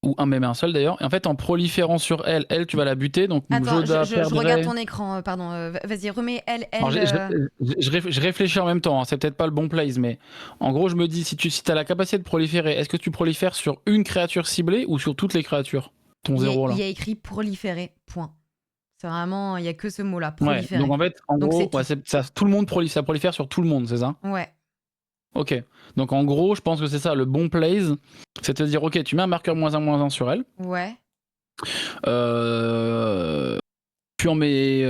Ou même un seul d'ailleurs. Et en fait, en proliférant sur elle, tu vas la buter. Donc Attends, Joda je regarde perdrait. ton écran, pardon. Vas-y, remets elle, Alors, elle. je réfléchis en même temps. Hein. C'est peut-être pas le bon place, mais en gros, je me dis si tu as la capacité de proliférer, est-ce que tu prolifères sur une créature ciblée ou sur toutes les créatures? Ton 0 Il là. y a écrit proliférer, point. C'est vraiment, il y a que ce mot-là, Ouais. Donc proliférer. en fait, en Donc c'est gros, tout. tout le monde ça prolifère sur tout le monde, c'est ça? Ouais. Ok. Donc en gros, je pense que c'est ça le bon place, c'est de te dire ok, tu mets un marqueur -1/-1 sur elle. Ouais. Tu en mets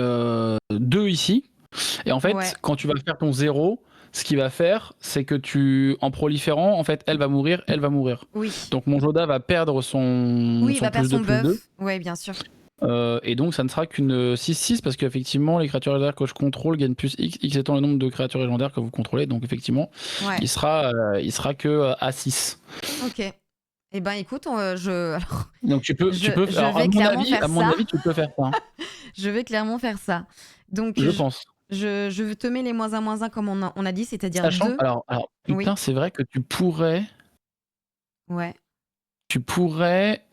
2 ici. Et en fait, Ouais. quand tu vas faire ton 0, ce qu'il va faire, c'est que en proliférant, en fait, elle va mourir. Oui. Donc mon Joda va perdre Oui, il va perdre son +2/+2. buff. Ouais, bien sûr. Et donc ça ne sera qu'une 6/6 parce qu'effectivement, les créatures légendaires que je contrôle gagnent +X, X étant le nombre de créatures légendaires que vous contrôlez. Donc effectivement, Ouais. il sera que à 6. Ok. Eh ben écoute, alors, Donc tu peux, je alors, vais clairement faire à mon ça. avis, tu peux faire ça. Hein. Je vais clairement faire ça. Donc, Je pense. je te mets les -1/-1 comme on a dit, c'est-à-dire Sachant, 2. alors Oui. putain, c'est vrai que tu pourrais. Ouais. Tu pourrais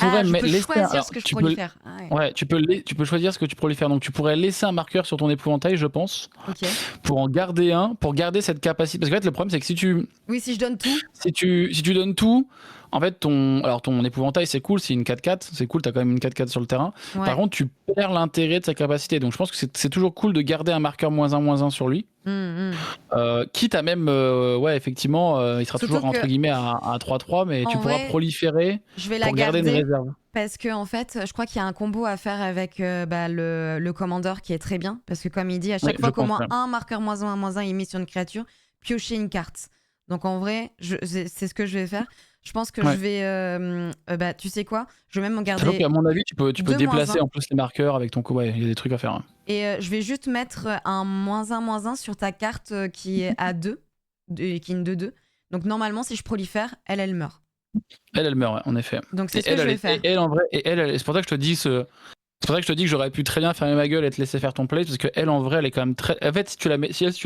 Ah, je peux laisser choisir alors, ce que je tu peux prolifère. Ah ouais. ouais, tu peux choisir ce que tu prolifères. Donc tu pourrais laisser un marqueur sur ton épouvantail, je pense, Ok. pour en garder un, pour garder cette capacité. Parce qu'en fait, le problème, c'est que Oui, si je donne tout. si tu donnes tout, en fait, ton épouvantail, c'est cool, c'est une 4/4, c'est cool, t'as quand même une 4/4 sur le terrain. Ouais. Par contre, tu perds l'intérêt de sa capacité. Donc je pense que c'est toujours cool de garder un marqueur -1/-1 sur lui. Quitte à même, ouais, effectivement, il sera Surtout toujours entre que, guillemets à 3/3, mais tu en pourras vrai, proliférer je vais la pour garder une garder réserve. parce que, en fait, je crois qu'il y a un combo à faire avec le commandeur qui est très bien. Parce que, comme il dit, à Oui, chaque je fois qu'au pense. moins Ouais. un marqueur -1/-1 est mis sur une créature, piocher une carte. Donc, en vrai, c'est ce que je vais faire. Je pense que je Ouais. vais. Tu sais quoi? Je vais même en Sachant qu'à garder mon avis, tu peux 2 déplacer -1. en plus les marqueurs avec ton coup. Ouais, il y a des trucs à faire. Hein. Et je vais juste mettre un -1/-1 sur ta carte qui est à 2, qui est une 2/2. Donc normalement, si je prolifère, elle meurt. Elle meurt, ouais, en effet. Donc c'est ce que je vais faire. Et elle, en vrai, c'est pour ça que je te dis c'est pour ça que je te dis que j'aurais pu très bien fermer ma gueule et te laisser faire ton play, parce que elle, en vrai, elle est quand même très. En fait, si tu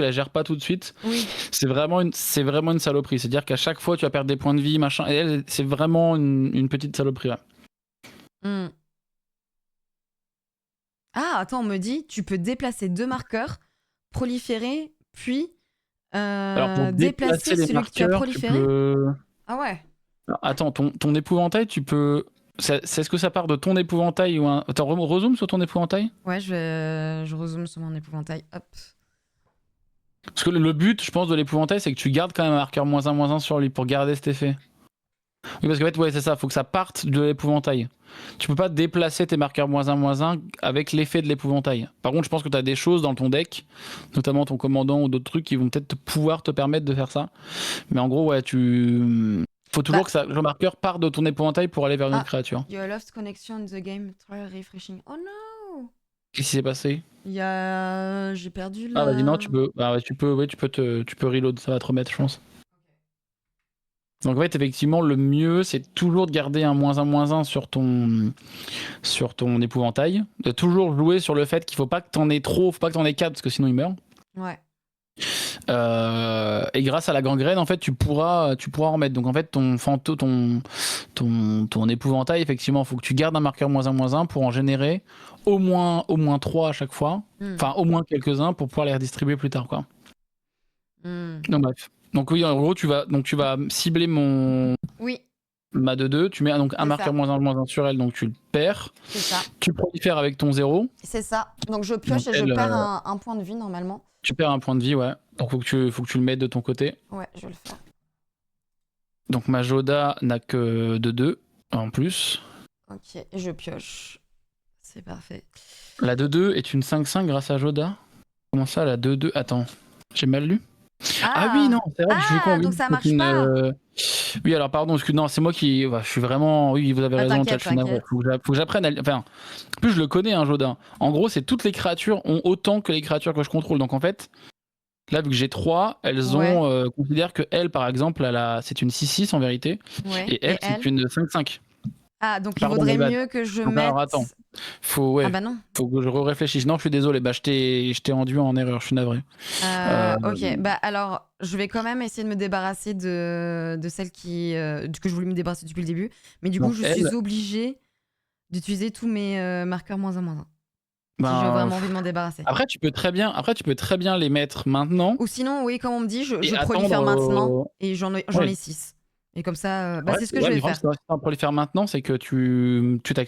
la gères pas tout de suite, Oui. c'est vraiment une saloperie. C'est-à-dire qu'à chaque fois, tu vas perdre des points de vie, machin. Et elle, c'est vraiment une petite saloperie. Ouais. Hmm. Ah, attends, on me dit, tu peux déplacer 2 marqueurs, proliférer, puis Alors pour déplacer déplacer les celui que tu as marqueurs, tu proliféré. peux. Ah ouais. Alors, attends, ton épouvantail, tu peux. C'est ce que ça part de ton épouvantail ou un. Attends, rezoom sur ton épouvantail. Ouais, je rezoome sur mon épouvantail. Hop. Parce que le but, je pense, de l'épouvantail, c'est que tu gardes quand même un marqueur -1/-1 sur lui pour garder cet effet. Oui, parce qu'en fait, ouais, c'est ça, faut que ça parte de l'épouvantail. Tu peux pas déplacer tes marqueurs -1/-1 avec l'effet de l'épouvantail. Par contre, je pense que tu as des choses dans ton deck, notamment ton commandant ou d'autres trucs qui vont peut-être pouvoir te permettre de faire ça. Mais en gros, ouais, faut toujours que le marqueur parte de ton épouvantail pour aller vers une autre créature. You lost connection in the game, try refreshing. Oh no! Qu'est-ce qui s'est passé? J'ai perdu la... Ah, vas-y, non, tu peux. Bah, ouais, tu peux reload, ça va te remettre, je pense. Donc en fait, effectivement, le mieux, c'est toujours de garder un -1/-1 sur ton épouvantail. De toujours jouer sur le fait qu'il faut pas que t'en aies trop, faut pas que t'en aies 4 parce que sinon il meurt. Ouais. Et grâce à la gangrène, en fait, tu pourras en remettre. Donc en fait, ton épouvantail, effectivement, il faut que tu gardes un marqueur -1/-1 pour en générer au moins 3 à chaque fois. Enfin, au moins quelques-uns pour pouvoir les redistribuer plus tard, quoi. Donc bref. Donc oui, en gros, tu vas cibler Oui, ma 2-2, tu mets donc un C'est marqueur ça. -1/-1 sur elle, donc tu le perds. c'est ça. Tu prolifères avec ton 0, C'est ça. Donc je pioche Donc, et je elle, perds un point de vie normalement. tu perds un point de vie, ouais. Donc faut que tu le mettes de ton côté. Ouais, je vais le faire. Donc ma Joda n'a que de 2 en plus. Ok, et je pioche. C'est parfait. La 2-2 est une 5-5 grâce à Joda. Comment ça, la 2-2? Attends, j'ai mal lu? Ah oui, non, c'est vrai que je suis con. Oui, donc ça c'est marche une, pas. Oui, alors pardon, non, c'est moi qui. Je suis vraiment. Oui, vous avez raison, chat, T'inquiète, je suis navré. t'inquiète. Faut que j'apprenne à. Enfin, en plus, je le connais, hein, Joda. En gros, c'est toutes les créatures ont autant que les créatures que je contrôle. Donc en fait, là, vu que j'ai 3, elles Ouais. ont. Considère que elle, par exemple, c'est une 6-6 en vérité. Ouais. Et elle, c'est une 5-5. Ah, donc il Pardon, vaudrait my bad. mieux que je Donc, mette. alors attends. Ah bah non. Faut que je réfléchisse. Non, je suis désolé. Je t'ai induit en erreur. Je suis navré. Ok, bah alors je vais quand même essayer de me débarrasser de celle que je voulais me débarrasser depuis le début. Mais du coup, Donc, je suis obligée d'utiliser tous mes marqueurs -1/-1. Si j'ai Ben, vraiment envie de m'en débarrasser. Après, tu peux très bien les mettre maintenant. Ou sinon, oui, comme on me dit, je Et prolifère attendre, maintenant et j'en ai ouais. 6. Et comme ça, Ouais, c'est ce que je vais mais le faire. problème, c'est pour les faire maintenant, c'est que tu tues ta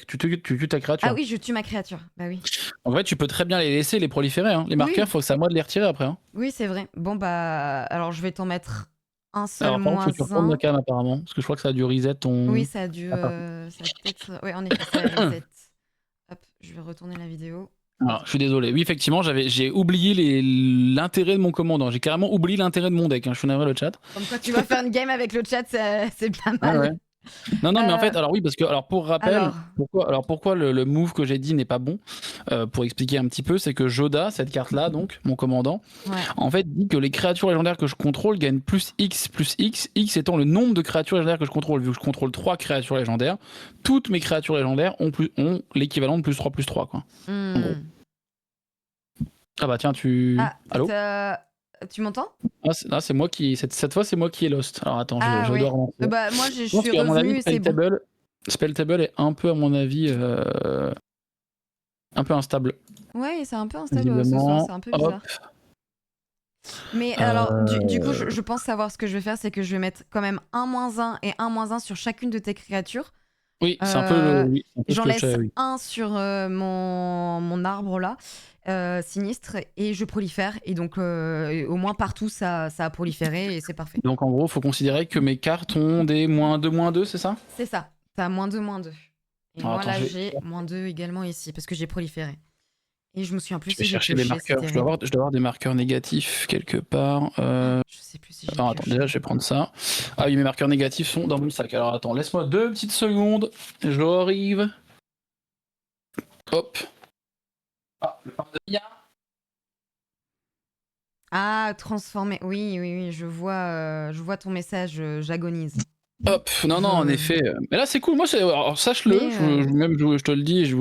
créature. Ah oui, je tue ma créature. Bah oui. En vrai, tu peux très bien les laisser, les proliférer. Hein. Les marqueurs, faut que c'est à moi de les retirer après. Hein. Oui, c'est vrai. Bon, bah, alors je vais t'en mettre un seul Alors, par contre, faut que tu retournes -1. la cam apparemment. Parce que je crois que ça a dû reset ton. Oui, ça a dû. Ah, Ça a peut-être. Oui, en effet, ça a reset. Hop, je vais retourner la vidéo. Alors, je suis désolé. Oui, effectivement, j'ai oublié l'intérêt de mon commandant. J'ai carrément oublié l'intérêt de mon deck. Hein. Je suis navré le chat. Comme quoi, tu vas faire une game avec le chat, c'est pas mal. Ouais. Non, mais en fait, alors oui, parce que, pour rappel, Alors. pourquoi le move que j'ai dit n'est pas bon, pour expliquer un petit peu, c'est que Joda, cette carte-là, donc, mon commandant, en fait, dit que les créatures légendaires que je contrôle gagnent plus X, X étant le nombre de créatures légendaires que je contrôle. Vu que je contrôle 3 créatures légendaires, toutes mes créatures légendaires ont l'équivalent de +3/+3, quoi. En gros. Ah bah tiens, Allô? Tu m'entends? C'est moi qui. Cette fois, c'est moi qui ai lost. Alors attends, je dois relancer. Bah, moi, je pense suis qu'à mon revenue avis, et c'est bon. Spelltable est un peu, à mon avis, un peu instable. Ouais, c'est un peu instable ce soir, c'est un peu bizarre. Mais alors, du coup, je pense savoir ce que je vais faire, c'est que je vais mettre quand même un -1 et un -1 sur chacune de tes créatures. Oui, c'est un peu oui, J'en laisse un sur mon arbre là, sinistre, et je prolifère. Et donc, au moins partout, ça a proliféré et c'est parfait. Donc, en gros, faut considérer que mes cartes ont des -2/-2, c'est ça? C'est ça. T'as -2/-2. Et Alors, moi, attends, là, j'ai -2 également ici, parce que j'ai proliféré. Et je me souviens plus je vais si j'ai chercher pioché, des marqueurs. Je dois avoir des marqueurs négatifs quelque part. Je sais plus si j'ai pioché. Attends, déjà, je vais prendre ça. Ah oui, mes marqueurs négatifs sont dans mon sac. Alors, attends, laisse-moi 2 petites secondes. J'arrive. Hop. Ah, le partenariat. Ah, transformer. Oui, je vois ton message, j'agonise. Hop, non, en effet. Mais là, c'est cool. Moi, alors, sache-le, je te le dis,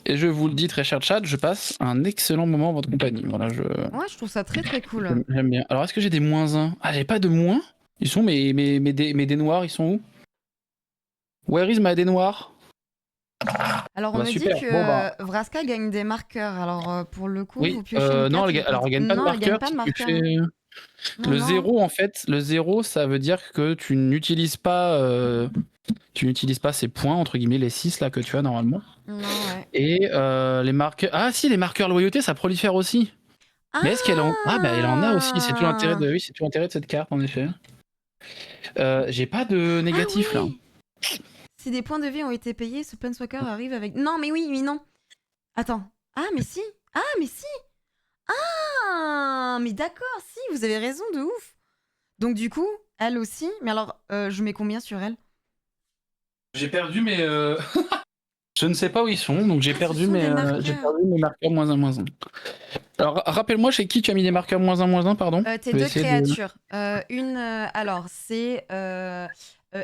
et je vous le dis, très cher chat, je passe un excellent moment en votre compagnie. Voilà, Ouais, je trouve ça très très cool. J'aime bien. Alors, est-ce que j'ai des -1? Ah, j'ai pas de moins? Ils sont mes dés noirs, ils sont où? Where is my dés noirs? Alors, on me dit que Vraska gagne des marqueurs. Alors, pour le coup, vous piochez une non, carte, elle gagne pas de marqueurs. Le 0, en fait, le 0, ça veut dire que tu n'utilises pas ces points, entre guillemets, les 6 là que tu as normalement. Non, ouais. Et les marqueurs. Ah, si, les marqueurs loyauté, ça prolifère aussi. Mais est-ce qu'elle en. Ah, bah, elle en a aussi. C'est tout l'intérêt de cette carte, en effet. J'ai pas de négatif là. Si des points de vie ont été payés, ce Planeswalker arrive avec. Non, mais oui, mais non. Attends. Ah, mais si. Ah, mais d'accord, si, vous avez raison, de ouf. Donc, du coup, elle aussi. Mais alors, je mets combien sur elle? J'ai perdu mes. Je ne sais pas où ils sont, donc j'ai perdu mes marqueurs -1/-1. Alors, rappelle-moi chez qui tu as mis des marqueurs -1/-1, pardon. Tes 2 créatures. Alors, c'est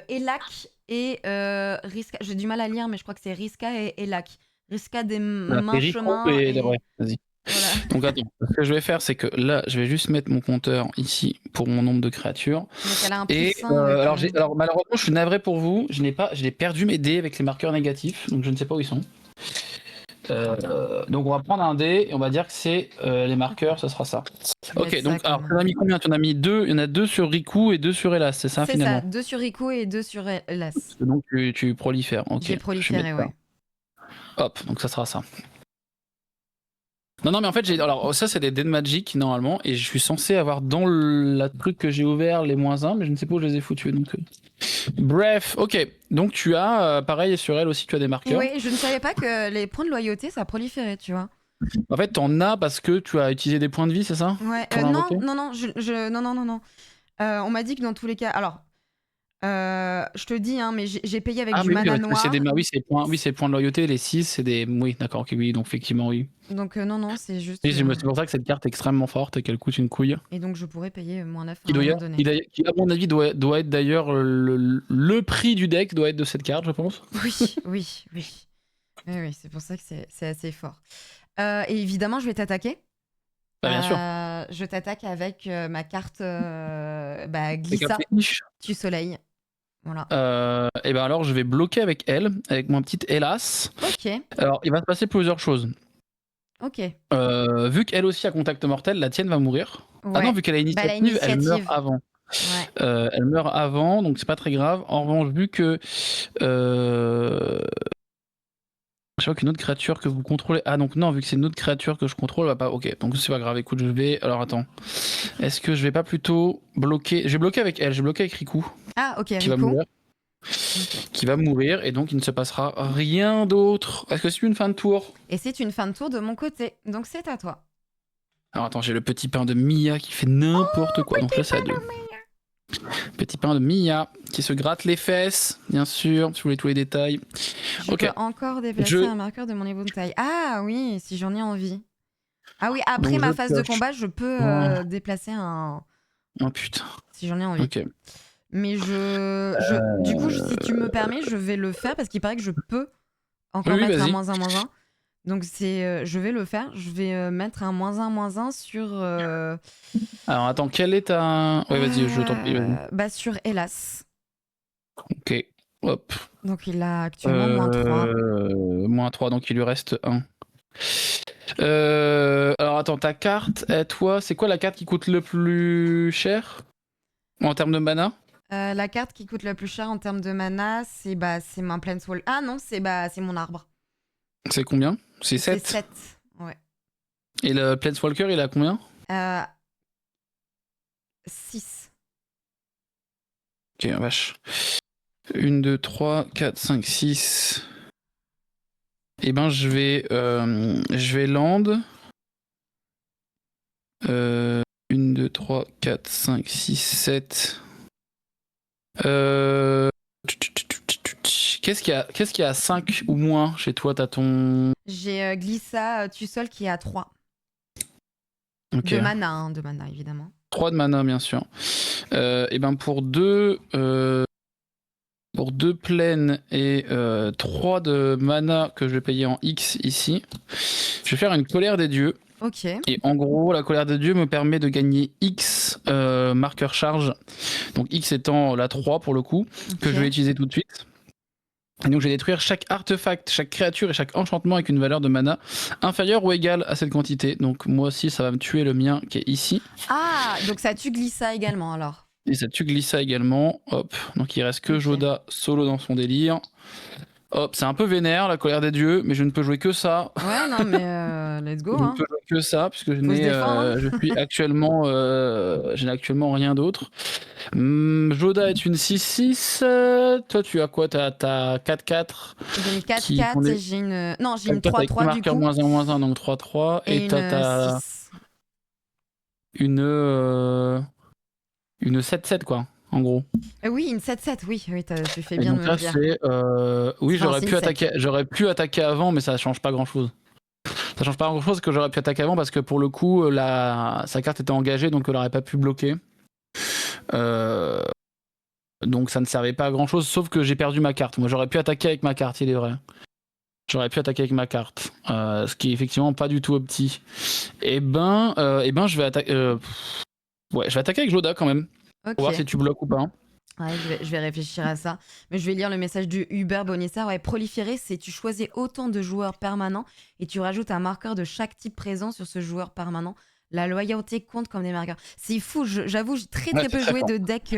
Elak et Riska. J'ai du mal à lire, mais je crois que c'est Riska et Elak. Riska des mains chemins. Ouais, vas-y. Voilà. Donc attends, ce que je vais faire, c'est que là, je vais juste mettre mon compteur ici pour mon nombre de créatures. Donc elle a un Et plus 1 avec... alors malheureusement, je suis navré pour vous, j'ai perdu mes dés avec les marqueurs négatifs, donc je ne sais pas où ils sont. Donc on va prendre un dé et on va dire que c'est les marqueurs, ça sera ça. je vais Ok, mettre donc ça alors comme- tu en as mis combien? Tu en as mis 2, il y en a 2 sur Riku et 2 sur Elas, c'est ça C'est finalement? ça, 2 sur Riku et 2 sur Elas. Donc tu prolifères, ok. J'ai je vais proliféré, mettre ça. ouais. Hop, donc ça sera ça. Non, mais en fait, alors ça c'est des dés de Magic normalement, et je suis censé avoir dans la truc que j'ai ouvert les -1, mais je ne sais pas où je les ai foutus. Donc, bref, ok. Donc tu as, pareil sur elle aussi, tu as des Et marqueurs. oui, je ne savais pas que les points de loyauté, ça proliférait, tu vois. En fait, t'en as parce que tu as utilisé des points de vie, c'est ça? Ouais, Pour non, l'invoquer non, non. On m'a dit que dans tous les cas... Alors, je te dis, hein, mais j'ai payé avec Ah, du mais mana oui, noir. oui, c'est points de loyauté, les 6, c'est des. Oui, d'accord, ok, oui, donc effectivement, oui. Donc non, c'est juste... Oui, c'est pour ça que cette carte est extrêmement forte et qu'elle coûte une couille. Et donc je pourrais payer -9 à Qui, un doit, moment donné. qui, à mon avis, doit être d'ailleurs le prix du deck, doit être de cette carte, je pense. Oui. Oui, c'est pour ça que c'est assez fort. Et évidemment, je vais t'attaquer. Bah, bien sûr. Je t'attaque avec ma carte Les Glissa, cartes fétiches. du soleil. Voilà. Et ben alors, je vais bloquer avec elle, avec mon petit Hélas. Ok, Alors, il va se passer plusieurs choses. ok. Vu qu'elle aussi a contact mortel, la tienne va mourir. Ouais. Ah non, vu qu'elle a Bah, la initiative, elle meurt initiative. avant. Ouais. Elle meurt avant, donc c'est pas très grave. En revanche, vu que je crois qu'une autre créature que vous contrôlez. Ah donc non, vu que c'est une autre créature que je contrôle, va pas. Ok, donc c'est pas grave. Écoute, je vais. Alors attends. Est-ce que je vais pas plutôt bloquer? Je vais bloquer avec elle. Je vais bloquer avec Riku, Ah, ok, qui va Riku. mourir. Qui va mourir et donc il ne se passera rien d'autre. Est-ce que c'est une fin de tour? Et c'est une fin de tour de mon côté, donc c'est à toi. Alors attends, j'ai le petit pain de Mia qui fait n'importe quoi. Donc là, c'est à 2. Petit pain de Mia qui se gratte les fesses, bien sûr, si vous voulez tous les détails. Je Ok. peux encore déplacer un marqueur de mon niveau de taille. Ah oui, si j'en ai envie. Ah oui, après Donc, ma je phase de pioche. combat, je peux Oh. déplacer un... Oh putain. Si j'en ai envie. Ok. Mais du coup, si tu me permets, je vais le faire parce qu'il paraît que je peux encore Oui, mettre un vas-y. -1. Donc je vais le faire. Je vais mettre un -1 sur... Alors attends, quelle est ta... Ouais, vas-y, je t'en prie, vas-y. Bah sur Hélas. Ok, hop. Donc il a actuellement -3. -3, donc il lui reste 1. Alors attends, ta carte, toi, c'est quoi la carte qui coûte le plus cher en termes de mana? La carte qui coûte le plus cher en termes de mana, c'est mon Planeswalker. Ah non, c'est mon arbre. C'est combien? C'est 7. C'est 7, ouais. Et le Planeswalker, il a combien? 6. Ok, vache. 1, 2, 3, 4, 5, 6. Eh ben, je vais land. 1, 2, 3, 4, 5, 6, 7. Qu'est-ce qu'il y a à 5 ou moins chez toi? T'as ton... J'ai Glissa Tussol qui est à 3. Ok. De mana, évidemment. 3 de mana, bien sûr. Et ben pour 2 plaines et 3 de mana que je vais payer en X ici, je vais faire une colère des dieux. Ok. Et en gros, la colère des dieux me permet de gagner X marqueur charge. Donc X étant la 3 pour le coup, que je vais utiliser tout de suite. Et donc je vais détruire chaque artefact, chaque créature et chaque enchantement avec une valeur de mana inférieure ou égale à cette quantité. Donc moi aussi, ça va me tuer le mien qui est ici. Ah, donc ça tue Glissa également alors. Et ça tue Glissa également. Hop. Donc il reste que Joda solo dans son délire. Hop, c'est un peu vénère la colère des dieux, mais je ne peux jouer que ça. Ouais, non, mais let's go. Je Hein. ne peux jouer que ça, puisque je suis actuellement, je n'ai actuellement rien d'autre. Joda est une 6-6. Toi, tu as quoi? T'as 4-4. J'ai une 4-4 et j'ai une... Non, j'ai une 3-3 du coup. -1, donc 3-3. Et toi, t'as une 7-7, quoi, en gros. Oui, une 7-7, oui, tu fais bien de me le dire. Oui, j'aurais pu attaquer avant, mais ça change pas grand-chose. Ça change pas grand-chose que j'aurais pu attaquer avant, parce que pour le coup, sa carte était engagée, donc elle aurait pas pu bloquer. Donc ça ne servait pas à grand-chose, sauf que j'ai perdu ma carte. Moi, j'aurais pu attaquer avec ma carte, il est vrai. J'aurais pu attaquer avec ma carte, ce qui est effectivement pas du tout opti. Eh ben, je vais attaquer. Ouais, je vais attaquer avec Joda quand même, pour Ok. voir si tu bloques ou pas. Ouais, je vais réfléchir à ça. Mais je vais lire le message du Uber Bonissa. Ouais, proliférer, c'est tu choisis autant de joueurs permanents et tu rajoutes un marqueur de chaque type présent sur ce joueur permanent. La loyauté compte comme des marqueurs. C'est fou, j'avoue, j'ai très Ouais, très c'est peu très joué fort. de deck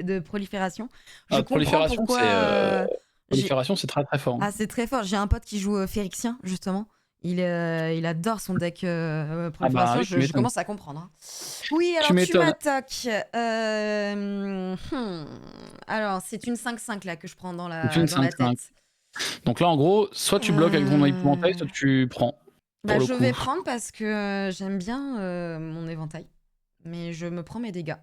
de prolifération. Je comprends Prolifération, pourquoi. J'ai- prolifération, c'est très très fort. Ah, c'est très fort. J'ai un pote qui joue Férixien, justement. Il adore son deck Ah bah prolifération. oui, tu Je m'étonnes. commence à comprendre, hein. Oui, Tu alors tu m'étonnes. m'attaques. Alors, c'est une 5-5 là que je prends dans C'est une dans la 5-5. tête. Donc là, en gros, soit tu bloques avec ton épouvantail, soit Euh, tu prends, Bah, pour le je vais coup. prendre parce que j'aime bien mon éventail. Mais je me prends mes dégâts.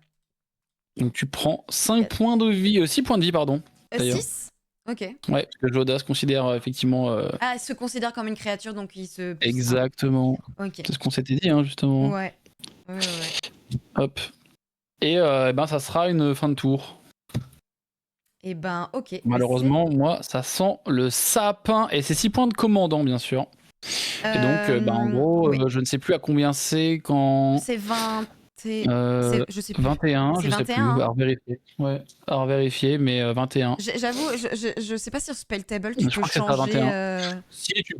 Donc tu prends 5 points de vie, 6 points de vie, pardon, d'ailleurs. 6. Ok. Ouais, parce que Joda se considère effectivement... Ah, il se considère comme une créature, donc il se pousse. exactement. Ok. C'est ce qu'on s'était dit, hein, justement. Ouais. Ouais. Hop. Et ben, ça sera une fin de tour. Et ben, ok. Malheureusement, moi, ça sent le sapin. Et c'est 6 points de commandant, bien sûr. Et donc, en gros, oui. je ne sais plus à combien c'est quand... C'est 20. Je sais plus. 21, C'est je sais 21, plus. hein. À revérifier. Ouais, à revérifier, mais 21. J'avoue, je sais pas si sur Spell Table tu Je peux crois que c'est ça, changer. 21. Si tu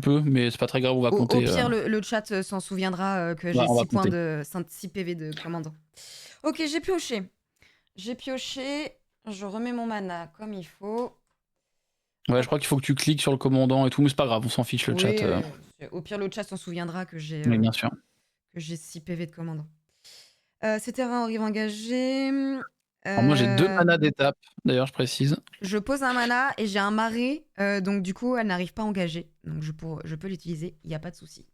peux, mais c'est pas très grave, on va Au compter. pire, le chat s'en souviendra que j'ai On va 6 points compter. 6 PV de commandant. Ok, j'ai pioché. Je remets mon mana comme il faut. Ouais, je crois qu'il faut que tu cliques sur le commandant et tout, mais c'est pas grave, on s'en fiche le chat. Au pire, le chat s'en souviendra que j'ai Mais bien sûr. 6 PV de commandant. C'était un arrive engagé. Alors moi j'ai 2 manas d'étape, d'ailleurs je précise. Je pose un mana et j'ai un marais, donc du coup elle n'arrive pas engagée. Donc je peux l'utiliser, il n'y a pas de souci.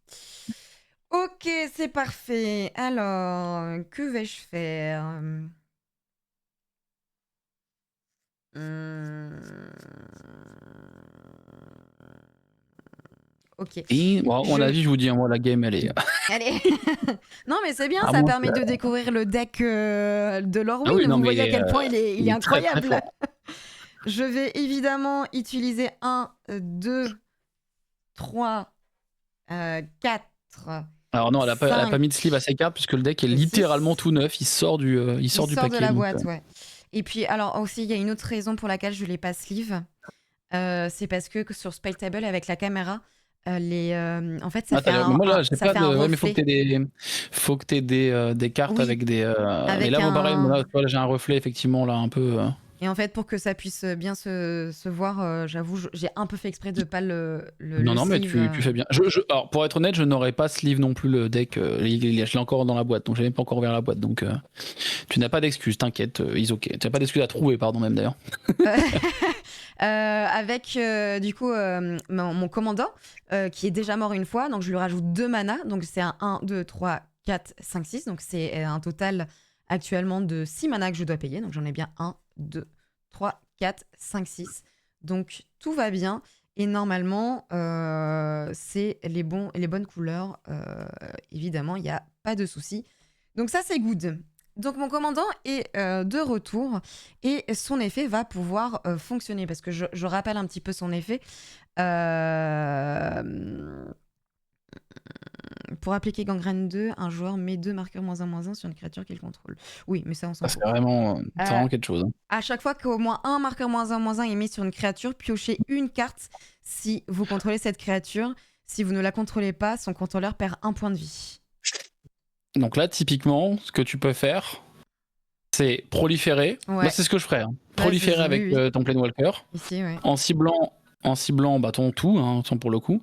Ok, c'est parfait. Alors, que vais-je faire? Ok. Et bon, à mon avis, je vous dis, moi la game elle est. Allez. Non mais c'est bien, À ça moins permet que- de découvrir le deck de Ah Lorwyn. oui, non, Vous mais voyez à quel point il il est est très très incroyable. fort. Je vais évidemment utiliser 1, 2, 3, 4. Alors non, elle a pas 5 mis de sleeve à ses cartes puisque le deck est et littéralement 6. tout neuf, il sort du Il sort paquet. de la donc, boîte, ouais. Et puis, alors aussi, il y a une autre raison pour laquelle je l'ai pas sleeve. C'est parce que sur Spell Table, avec la caméra, en fait, ça fait mais moi là, j'ai ça pas fait de. un Ouais, mais faut que reflet. t'aies des cartes Oui, avec des. Mais avec là, moi pareil, moi, un. là, tu vois, là, j'ai un reflet effectivement là un peu. Et en fait, pour que ça puisse bien se voir, j'avoue, j'ai un peu fait exprès de pas Non, mais sleeve. tu fais bien. Alors, pour être honnête, je n'aurais pas sleeve non plus le deck. Je l'ai encore dans la boîte, donc j'ai même pas encore ouvert la boîte. Donc, tu n'as pas d'excuse, t'inquiète, Isoké. Tu n'as pas d'excuse à trouver, pardon, même d'ailleurs. Avec du coup mon commandant qui est déjà mort une fois, donc je lui rajoute 2 manas, donc c'est un 1, 2, 3, 4, 5, 6, donc c'est un total actuellement de 6 manas que je dois payer, donc j'en ai bien 1, 2, 3, 4, 5, 6, donc tout va bien, et normalement c'est les bonnes couleurs, évidemment, il n'y a pas de souci, donc ça c'est good. Donc mon commandant est de retour et son effet va pouvoir fonctionner parce que je rappelle un petit peu son effet. Pour appliquer gangrène 2, un joueur met 2 marqueurs -1/-1 sur une créature qu'il contrôle. Oui, mais ça on s'en C'est fout. vraiment quelque chose. Hein. À chaque fois qu'au moins un marqueur -1/-1 est mis sur une créature, piochez une carte si vous contrôlez cette créature. Si vous ne la contrôlez pas, son contrôleur perd 1 point de vie. Donc là, typiquement, ce que tu peux faire, c'est proliférer. Ouais. Moi, c'est ce que je ferais. Hein. Proliférer avec ton Planewalker. Ici, ouais. En ciblant ton tout, hein, pour le coup.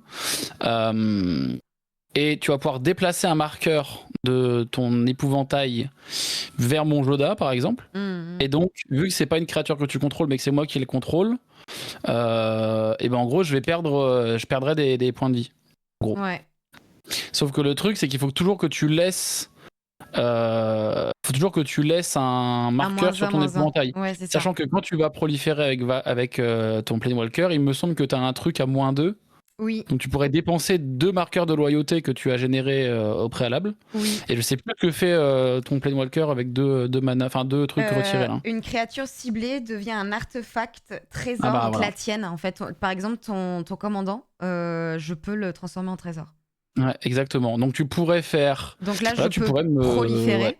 Et tu vas pouvoir déplacer un marqueur de ton épouvantail vers mon Joda, par exemple. Et donc, vu que c'est pas une créature que tu contrôles, mais que c'est moi qui le contrôle, et ben en gros, je perdrai des points de vie. En gros. Ouais. Sauf que le truc, c'est qu'il faut toujours que tu laisses un marqueur sur ton épouvantail. Ouais, sachant que quand tu vas proliférer avec ton Planewalker, il me semble que tu as un truc à -2 Oui, Donc tu pourrais dépenser 2 marqueurs de loyauté que tu as générés au préalable. oui. Et je sais plus ce que fait ton Planewalker avec 2 mana, enfin 2 trucs retirés là. Une créature ciblée devient un artefact Ah trésor, bah donc voilà. la tienne en fait. Par exemple, ton commandant, je peux le transformer en trésor. Ouais, exactement. Donc tu pourrais faire. Donc là, je Là, tu peux pourrais me. Ouais, proliférer,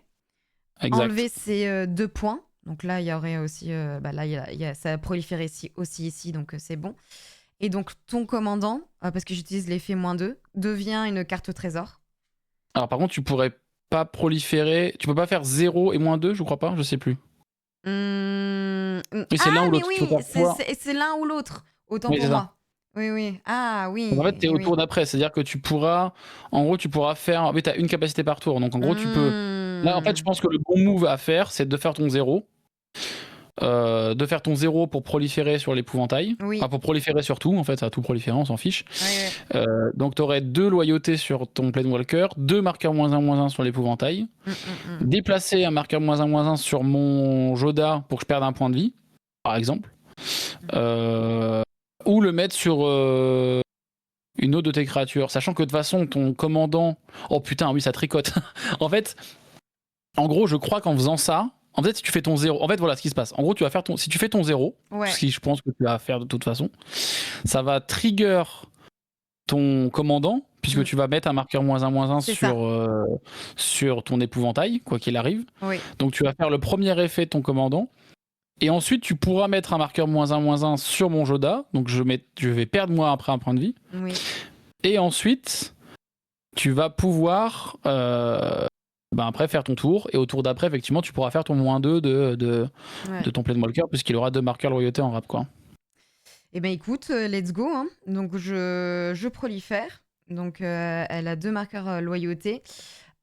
exact. enlever ces 2 points. Donc là, il y aurait aussi, bah là, ça a proliféré aussi ici, donc c'est bon. Et donc ton commandant, parce que j'utilise l'effet -2, devient une carte trésor. Alors par contre, tu pourrais pas proliférer. Tu peux pas faire 0 et -2, je crois pas, je sais plus. Oui, c'est l'un Ah, ou mais l'autre. Tu peux oui, pas pouvoir. c'est l'un ou l'autre. Autant Oui, pour c'est ça. moi. Oui, oui. Ah, Donc en fait, oui, t'es au oui. tour d'après. C'est-à-dire que tu pourras. En gros, tu pourras faire. Oui, t'as une capacité par tour. Donc en gros, tu peux. Là, en fait, je Hmm. pense que le bon move à faire, c'est de faire ton 0. De faire ton 0 pour proliférer sur l'épouvantail. Oui, Enfin, pour proliférer sur tout, en fait, ça a tout proliférer, on s'en fiche. ouais, Donc, tu aurais 2 loyautés sur ton Planewalker, 2 marqueurs -1/-1 sur l'épouvantail. ouais. Déplacer un marqueur -1/-1 sur mon Joda pour que je perde un point de vie, par exemple. Ou le mettre sur une autre de tes créatures. Sachant que de toute façon, ton commandant. Oh putain, oui, ça tricote. En fait, en gros, je crois qu'en faisant ça. En fait, si tu fais ton 0, en fait, voilà ce qui se passe. En gros, tu vas faire ton, si tu fais ton 0, Ouais. ce qui je pense que tu vas faire de toute façon, ça va trigger ton commandant, puisque tu vas mettre un marqueur -1/-1 C'est ça. sur ton épouvantail, quoi qu'il arrive. Oui, Donc tu vas faire le premier effet de ton commandant. Et ensuite, tu pourras mettre un marqueur -1/-1 sur mon Joda. Donc je vais perdre moi après un point de vie. oui. Et ensuite, tu vas pouvoir après faire ton tour. Et au tour d'après, effectivement, tu pourras faire ton -2 Ouais. de ton Planewalker, puisqu'il aura 2 marqueurs loyauté en rap, quoi. Eh ben écoute, let's go, hein. Donc je prolifère. Donc elle a 2 marqueurs loyauté.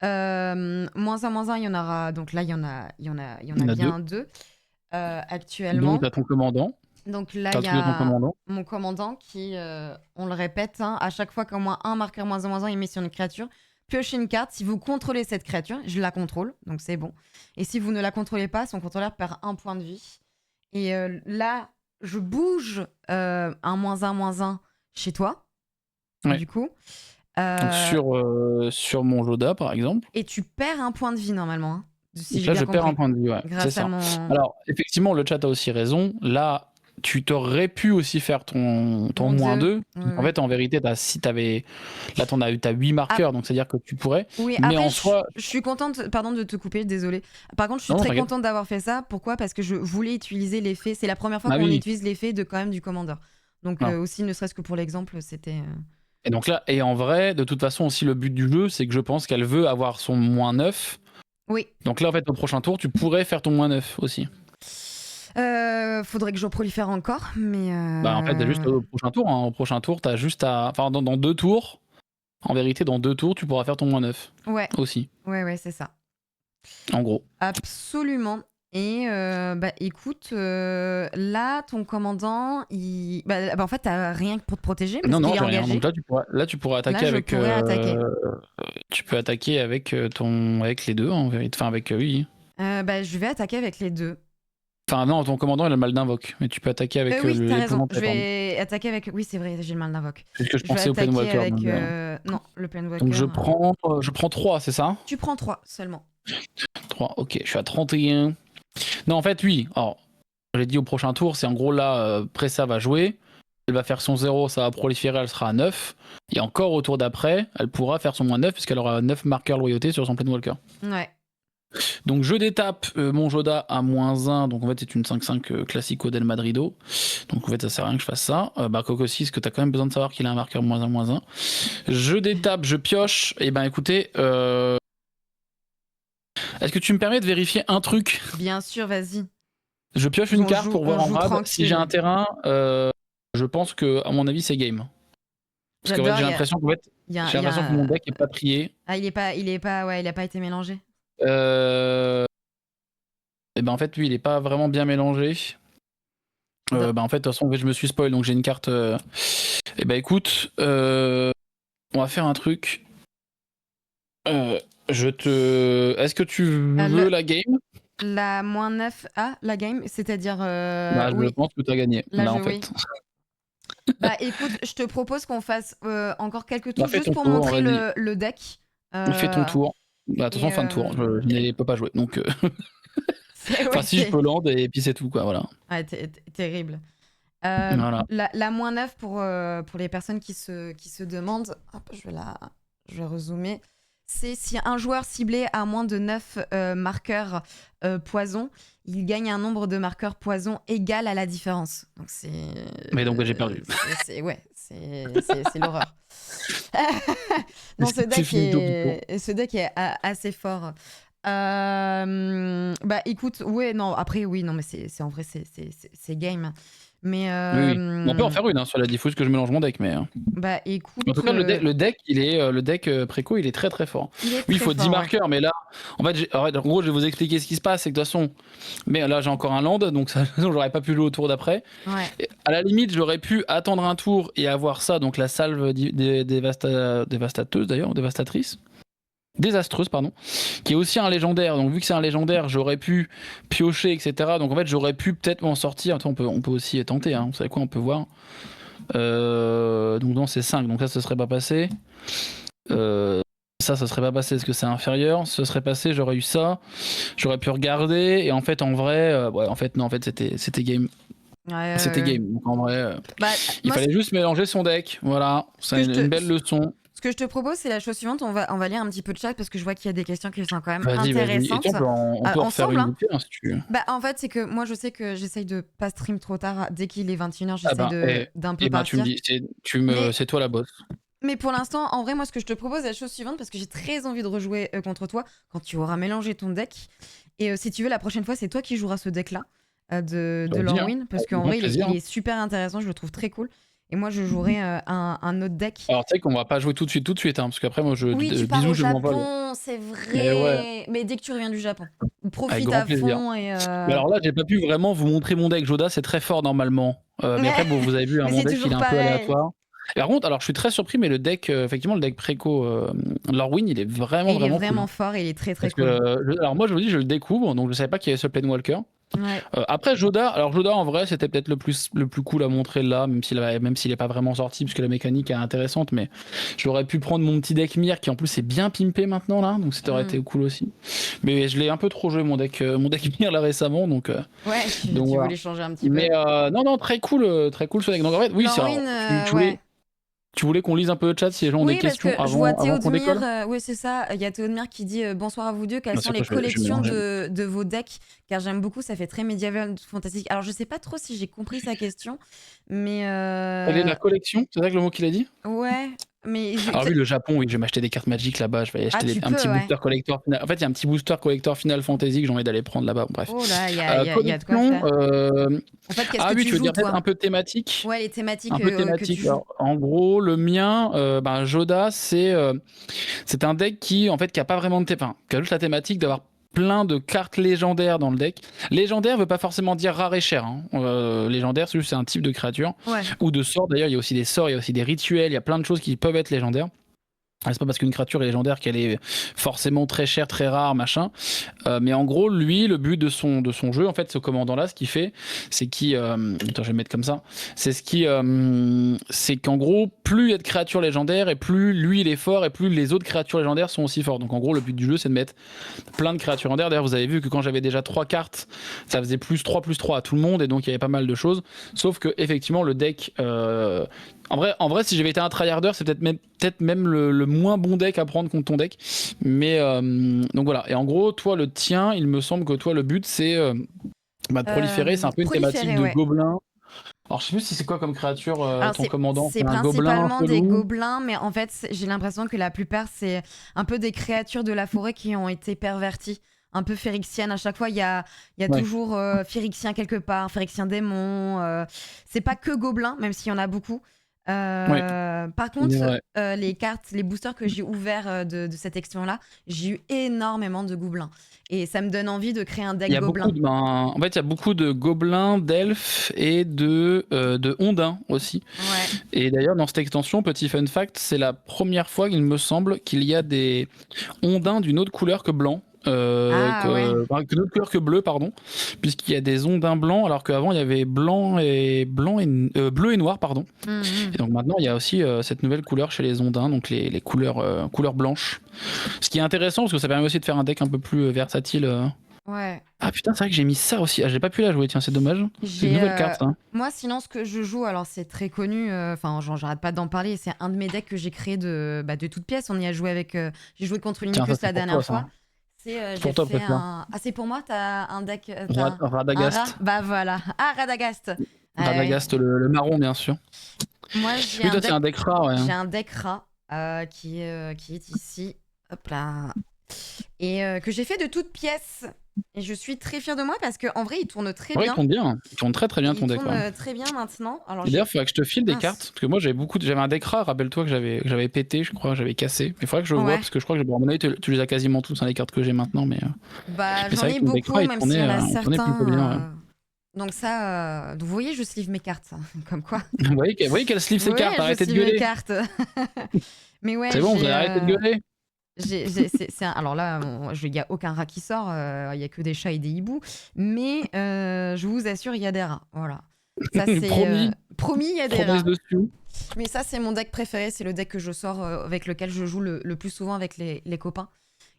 -1, -1, il y en aura. Donc là, il y en a Il y en a 2. bien 2 Donc, actuellement. tu as ton commandant. Donc là, Tu as il le y truc de ton a commandant. mon commandant qui, on le répète, hein, à chaque fois qu'au moins un marqueur -1/-1 est mis sur une créature, piochez une carte. Si vous contrôlez cette créature, je la contrôle, donc c'est bon. Et si vous ne la contrôlez pas, son contrôleur perd un point de vie. Et là, je bouge un -1/-1 chez toi, Ouais. du coup. Donc sur mon Joda, par exemple. Et tu perds un point de vie normalement, hein, si Donc j'ai là, bien je perds un compris. point de vie, ouais. C'est Grâce à ça. mon. Alors, effectivement, le chat a aussi raison. Là, tu t'aurais pu aussi faire ton Mon -2. Dieu. Donc, Ouais, en ouais. fait, en vérité, si t'avais. Là, t'as 8 marqueurs, donc c'est-à-dire que tu pourrais. Oui, Mais après, en soi. je suis contente, pardon de te couper, désolée. Par contre, je suis Non, très t'inquiète. contente d'avoir fait ça. Pourquoi? Parce que je voulais utiliser l'effet. C'est la première fois Ah qu'on oui. utilise l'effet de quand même du commandeur. Donc Voilà. aussi, ne serait-ce que pour l'exemple, c'était. Et donc là, et en vrai, de toute façon, aussi, le but du jeu, c'est que je pense qu'elle veut avoir son -9. Oui. Donc là, en fait, au prochain tour, tu pourrais faire ton -9 aussi. Faudrait que je prolifère encore, mais. Bah, en fait, t'as juste au prochain tour. Hein. Au prochain tour, t'as juste à. Enfin, dans 2 tours. En vérité, dans 2 tours, tu pourras faire ton -9 Ouais, aussi, ouais, c'est ça. en gros. Absolument. Et bah écoute, là, ton commandant, en fait, t'as rien pour te protéger parce Non, qu'il non, est j'ai rien. engagé. Donc là, tu pourras attaquer Là, je avec. pourrais attaquer. Tu peux attaquer avec avec les deux, en vérité. Enfin, avec oui. Je vais attaquer avec les deux. Enfin, non, ton commandant, il a le mal d'invoque. Mais tu peux attaquer avec Oui, t'as raison. l'épouvantail, Je pardon. vais attaquer avec. Oui, c'est vrai, j'ai le mal d'invoque. C'est ce que je Je vais pensais au attaquer Planewalker. avec. Donc, Non, le Planewalker. donc je prends 3, c'est ça? Tu prends 3 seulement. 3, ok, je suis à 31. Non, en fait, oui. Alors, j'ai dit au prochain tour, c'est en gros là, Pressa va jouer. Elle va faire son 0, ça va proliférer, elle sera à 9. Et encore au tour d'après, elle pourra faire son -9 puisqu'elle aura 9 marqueurs loyauté sur son Planewalker. Ouais. Donc je détape mon Joda à -1, donc en fait c'est une 5/5 classico del Madrido. Donc en fait ça sert à rien que je fasse ça. Coco 6, que t'as quand même besoin de savoir qu'il a un marqueur -1/-1. Je détape, je pioche, et ben écoutez, est-ce que tu me permets de vérifier un truc? Bien sûr, vas-y. Je pioche une carte pour voir en rab. tranquille. Si j'ai un terrain, je pense que à mon avis c'est game. Parce qu'en fait j'ai l'impression qu'en fait, que mon deck est pas trié. Ah, il a pas été mélangé. Et ben en fait lui il est pas vraiment bien mélangé. En fait de toute façon je me suis spoil, donc j'ai une carte. Et ben écoute, on va faire un truc. Est-ce que tu veux la game? La -9 la game, c'est-à-dire Je oui. pense que t'as gagné. Là, en fait. Bah écoute, je te propose qu'on fasse encore quelques Bah, tours fais juste ton pour tour, montrer vas-y. le deck. Fais ton Euh, tour. Bah, de toute et façon, fin de tour. Je n'y peux pas jouer. Donc, enfin, ouais, si je peux land et puis c'est tout, quoi. Voilà. ouais, terrible. Voilà. La moins 9 pour les personnes qui se demandent, hop, je vais rezoomer, c'est si un joueur ciblé a moins de 9 marqueurs poison, il gagne un nombre de marqueurs poison égal à la différence. Donc Mais donc, j'ai perdu. ouais, c'est l'horreur. Non, C'est finito du tour. ce deck est assez fort. Bah écoute, ouais, non, après oui, non, mais c'est en vrai, c'est game. Mais Oui. On peut en faire une sur la diffuse que je mélange mon deck, mais. bah En tout écoute, cas, le deck, le deck préco, il est très très fort. il est Oui, il très faut 10 fort, ouais. marqueurs, mais là, en fait, en gros, je vais vous expliquer ce qui se passe. C'est que de toute façon, mais là, j'ai encore un land, donc ça, j'aurais pas pu jouer au tour d'après. Ouais. Et à la limite, j'aurais pu attendre un tour et avoir ça, donc la salve dévastateuse d'ailleurs, dévastatrice. Désastreuse, pardon, qui est aussi un légendaire. Donc, vu que c'est un légendaire, j'aurais pu piocher, etc. Donc, en fait, j'aurais pu peut-être m'en sortir. Attends, on peut aussi tenter. Vous savez quoi, on peut voir. Donc, non, c'est 5. Donc, là, ce serait pas passé. Ça serait pas passé parce que c'est inférieur. Ce serait passé, j'aurais eu ça. J'aurais pu regarder. Et en fait, en vrai, ouais, en fait, non, en fait, c'était game. Ouais, C'était game. Donc, en vrai, bah, il moi, fallait juste mélanger son deck. Voilà. C'est une belle leçon. Ce que je te propose, c'est la chose suivante. On va lire un petit peu de chat parce que je vois qu'il y a des questions qui sont quand même Vas-y. Et intéressantes. puis, on peut en refaire ensemble, une vite fait, si tu veux. Bah, en fait, c'est que moi, je sais que j'essaye de pas stream trop tard. Dès qu'il est 21h, j'essaye d'un peu tu me partir. dis, c'est toi la boss. Mais pour l'instant, en vrai, moi, ce que je te propose, c'est la chose suivante parce que j'ai très envie de rejouer contre toi quand tu auras mélangé ton deck. Et si tu veux, la prochaine fois, c'est toi qui joueras ce deck-là de Lorwyn parce qu'en vrai, il est super intéressant. Je le trouve très cool. Et moi, je jouerai un autre deck. Alors, tu sais qu'on va pas jouer tout de suite, parce qu'après, moi, Oui, tu pars au Japon, c'est vrai. Mais dès que tu reviens du Japon, profite à fond. Mais alors là, j'ai pas pu vraiment vous montrer mon deck. Joda, c'est très fort normalement. Mais après, bon, vous avez vu, mon deck, il est un peu aléatoire. Et par contre, alors je suis très surpris, mais le deck, effectivement, le deck préco Lorwyn, il est vraiment fort et il est très très cool. Alors moi, je vous dis, je le découvre, donc je savais pas qu'il y avait ce Planewalker. Ouais. Après Joda, en vrai c'était peut-être le plus cool à montrer là, même s'il est pas vraiment sorti, parce que la mécanique est intéressante, mais j'aurais pu prendre mon petit deck Myr qui en plus est bien pimpé maintenant là, donc ça aurait été cool aussi. Mais je l'ai un peu trop joué mon deck Myr là récemment, donc ouais, tu voulais changer un petit peu. Mais non, très cool ce deck. Donc en fait, oui, tu voulais qu'on lise un peu le chat si les gens ont des questions avant, je vois qu'on décolle. Oui, c'est ça. Il y a Théodemir qui dit bonsoir à vous deux. Quelles sont les collections de vos decks? Car j'aime beaucoup, ça fait très médiéval, fantastique. Alors, je sais pas trop si j'ai compris sa question, mais. Elle est la collection, c'est ça que le mot qu'il a dit? Ouais. Mais alors oui, le Japon, oui, je vais m'acheter des cartes Magic là-bas, je vais acheter un petit booster collector final. En fait, il y a un petit booster collector Final Fantasy que j'ai envie d'aller prendre là-bas. Bref. Oh là, il y a de quoi faire. En fait, qu'est-ce que tu veux dire peut-être un peu thématique? Ouais, les thématiques. Un peu thématique. Alors, en gros, le mien, Joda, c'est un deck qui a pas vraiment qui a juste la thématique d'avoir plein de cartes légendaires dans le deck. Légendaire veut pas forcément dire rare et cher. Légendaire, c'est un type de créature ou de sort. D'ailleurs, il y a aussi des sorts, il y a aussi des rituels, il y a plein de choses qui peuvent être légendaires. C'est pas parce qu'une créature est légendaire qu'elle est forcément très chère, très rare, machin. Mais en gros, lui, le but de son jeu, en fait, ce commandant-là, ce qu'il fait, c'est attends, je vais mettre comme ça. C'est qu'en gros, plus il y a de créatures légendaires et plus lui, il est fort et plus les autres créatures légendaires sont aussi fortes. Donc en gros, le but du jeu, c'est de mettre plein de créatures légendaires. D'ailleurs, vous avez vu que quand j'avais déjà 3 cartes, ça faisait +3/+3 à tout le monde et donc il y avait pas mal de choses. Sauf que effectivement, le deck... En vrai, si j'avais été un tryharder, c'est peut-être même le moins bon deck à prendre contre ton deck. Mais donc voilà. Et en gros, toi, le tien, il me semble que toi, le but, c'est de proliférer. C'est un peu une thématique de gobelins. Alors, je sais plus si c'est quoi comme créature ton commandant. C'est principalement des gobelins, mais en fait, j'ai l'impression que la plupart, c'est un peu des créatures de la forêt qui ont été perverties. Un peu phyrexienne, à chaque fois il y a toujours phyrexien quelque part, phyrexien démon. C'est pas que gobelins, même s'il y en a beaucoup. Par contre, les boosters que j'ai ouverts de cette extension-là, j'ai eu énormément de gobelins. Et ça me donne envie de créer un deck gobelin. En fait, il y a beaucoup de gobelins, d'elfes et de ondins aussi. Ouais. Et d'ailleurs, dans cette extension, petit fun fact, c'est la première fois qu'il me semble qu'il y a des ondins d'une autre couleur que blanc. Ah ouais. que d'autres couleurs que bleu, pardon, puisqu'il y a des ondins blancs, alors qu'avant il y avait bleu et noir, pardon. Et donc maintenant il y a aussi cette nouvelle couleur chez les ondins, donc les couleurs blanches. Ce qui est intéressant parce que ça permet aussi de faire un deck un peu plus versatile. Ouais. Ah putain, c'est vrai que j'ai mis ça aussi. Ah, j'ai pas pu la jouer, tiens, c'est dommage. C'est une nouvelle carte, ça. Moi, sinon, ce que je joue, alors c'est très connu, enfin, j'arrête pas d'en parler, c'est un de mes decks que j'ai créé de toutes pièces. On y a joué avec. J'ai joué contre Tiens, ça, Unicus c'est la pour dernière toi, ça. fois. J'ai Pour toi, fait peut-être, là. un. Ah, c'est pour moi, t'as un deck. T'as un Radagast. rat. Bah voilà. Ah, Radagast. Ouais. Radagast, le marron, bien sûr. Moi, j'ai Oui, un toi, c'est un deck rare, ouais. J'ai un deck rat qui est ici. Hop là. Et que j'ai fait de toutes pièces. Et je suis très fière de moi parce qu'en vrai, il tourne très Ouais, bien. il tourne bien. Il tourne très très bien ton Il deck. tourne Ouais. très bien maintenant. Alors, Et d'ailleurs, il faudrait que je te file des Mince. cartes. Parce que moi, j'avais un deck rare. Rappelle-toi que j'avais pété, je crois, j'avais cassé. Mais il faudrait que je le vois Ouais. parce que je crois que à mon avis, tu les as quasiment tous, hein, les cartes que j'ai maintenant. Mais Bah, c'est j'en vrai ai que ton deck beaucoup, rare, il même s'il y en a tournait plutôt certains. bien. Ouais. Donc ça, vous voyez, je sleeve mes cartes, ça. Comme quoi. Vous voyez qu'elle sleeve ses Oui, cartes, je arrêtez de sleeve mes gueuler. cartes. Mais ouais, C'est bon, vous allez arrêter de gueuler. Alors là, il n'y a aucun rat qui sort, il y a que des chats et des hiboux. Mais je vous assure, il y a des rats. Voilà. Ça, c'est promis, il y a des rats. Dessus. Mais ça, c'est mon deck préféré. C'est le deck que je sors, avec lequel je joue le plus souvent avec les copains.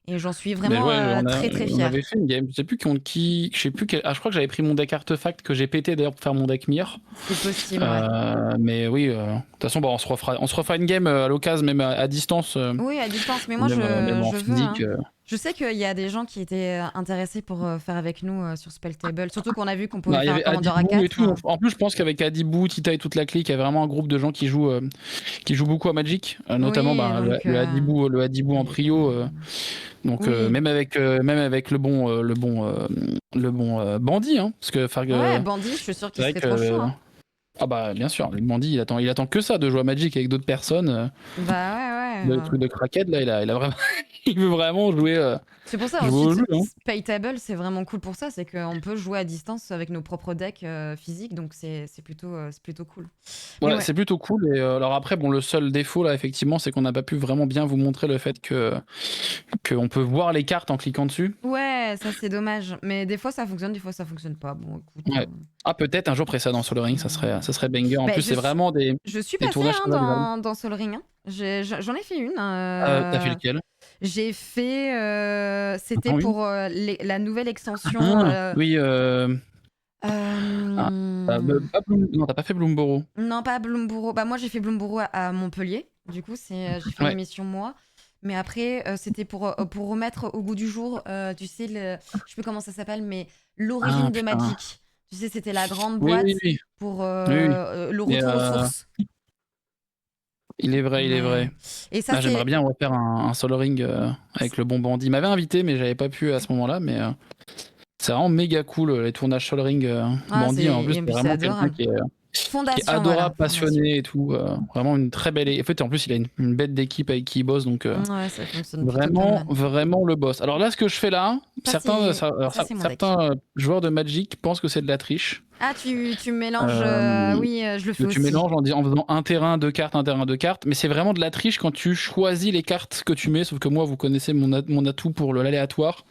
Et j'en suis vraiment très très On fière. avait fait une game, je sais plus je sais plus je crois que j'avais pris mon deck artefact que j'ai pété d'ailleurs pour faire mon deck Mir. C'est possible, ouais. Mais oui, de toute façon, on se refera une game à l'occasion, même à distance. Oui, à distance, mais moi même en je veux. physique. Je sais qu'il y a des gens qui étaient intéressés pour faire avec nous sur Spell Table, surtout qu'on a vu qu'on pouvait Il y faire un avait Commander à Adibou 4. et tout. En plus, je pense qu'avec Adibou, Tita et toute la clique, il y a vraiment un groupe de gens qui jouent beaucoup à Magic, notamment Oui, donc, le Adibou en prio. Donc oui. même avec le bon Bandit, hein, parce que Ouais, Bandit, je suis sûr qu'il c'est serait vrai trop que chaud. Hein. ah bah bien sûr, le Bandit il attend que ça de jouer à Magic avec d'autres personnes. Bah ouais. Le truc de craquette là, il a vraiment il veut vraiment jouer. C'est pour ça jouer au aussi, jeu, hein. Spell Table, c'est vraiment cool pour ça, c'est qu'on peut jouer à distance avec nos propres decks physiques, donc c'est plutôt cool. Mais Ouais, ouais. c'est plutôt cool. Et alors après, bon, le seul défaut là, effectivement, c'est qu'on n'a pas pu vraiment bien vous montrer le fait qu'on peut voir les cartes en cliquant dessus. Ouais, ça c'est dommage. Mais des fois ça fonctionne, des fois ça fonctionne pas. Bon, écoute. Ouais. Ah, peut-être un jour près ça dans Sol Ring, ça serait banger. En Bah, plus, c'est vraiment des Je suis des passée tournages très agréables. dans Sol Ring. Hein. J'en ai fait une. T'as fait lequel? J'ai fait. C'était Ah oui. pour la nouvelle extension. Oui. Non, t'as pas fait Bloomborough. Non, pas Bloomborough. Bah, moi, j'ai fait Bloomborough à Montpellier. Du coup, j'ai fait Ouais. l'émission moi. Mais après, c'était pour remettre au goût du jour, tu sais, je sais plus comment ça s'appelle, mais l'origine de putain. Magic. Tu sais, c'était la grande Oui, boîte oui. pour Oui. le retour aux sources. Il est vrai, il est vrai. Et ça, J'aimerais bien refaire un Sol Ring avec le bon Bandit. Il m'avait invité, mais j'avais pas pu à ce moment-là. Mais c'est vraiment méga cool les tournages Sol Ring Bandit. En plus, c'est vraiment quelqu'un qui est adorable, voilà, passionné et tout. Vraiment une très belle. En fait, en plus, il a une bête d'équipe avec qui il bosse. Donc, ouais, ça fonctionne plutôt pas mal. vraiment le boss. Alors là, ce que je fais là, certains joueurs de Magic pensent que c'est de la triche. Ah, tu mélanges. Oui, je le fais aussi. Tu mélanges en faisant un terrain, deux cartes, un terrain, deux cartes. Mais c'est vraiment de la triche quand tu choisis les cartes que tu mets. Sauf que moi, vous connaissez mon atout pour l'aléatoire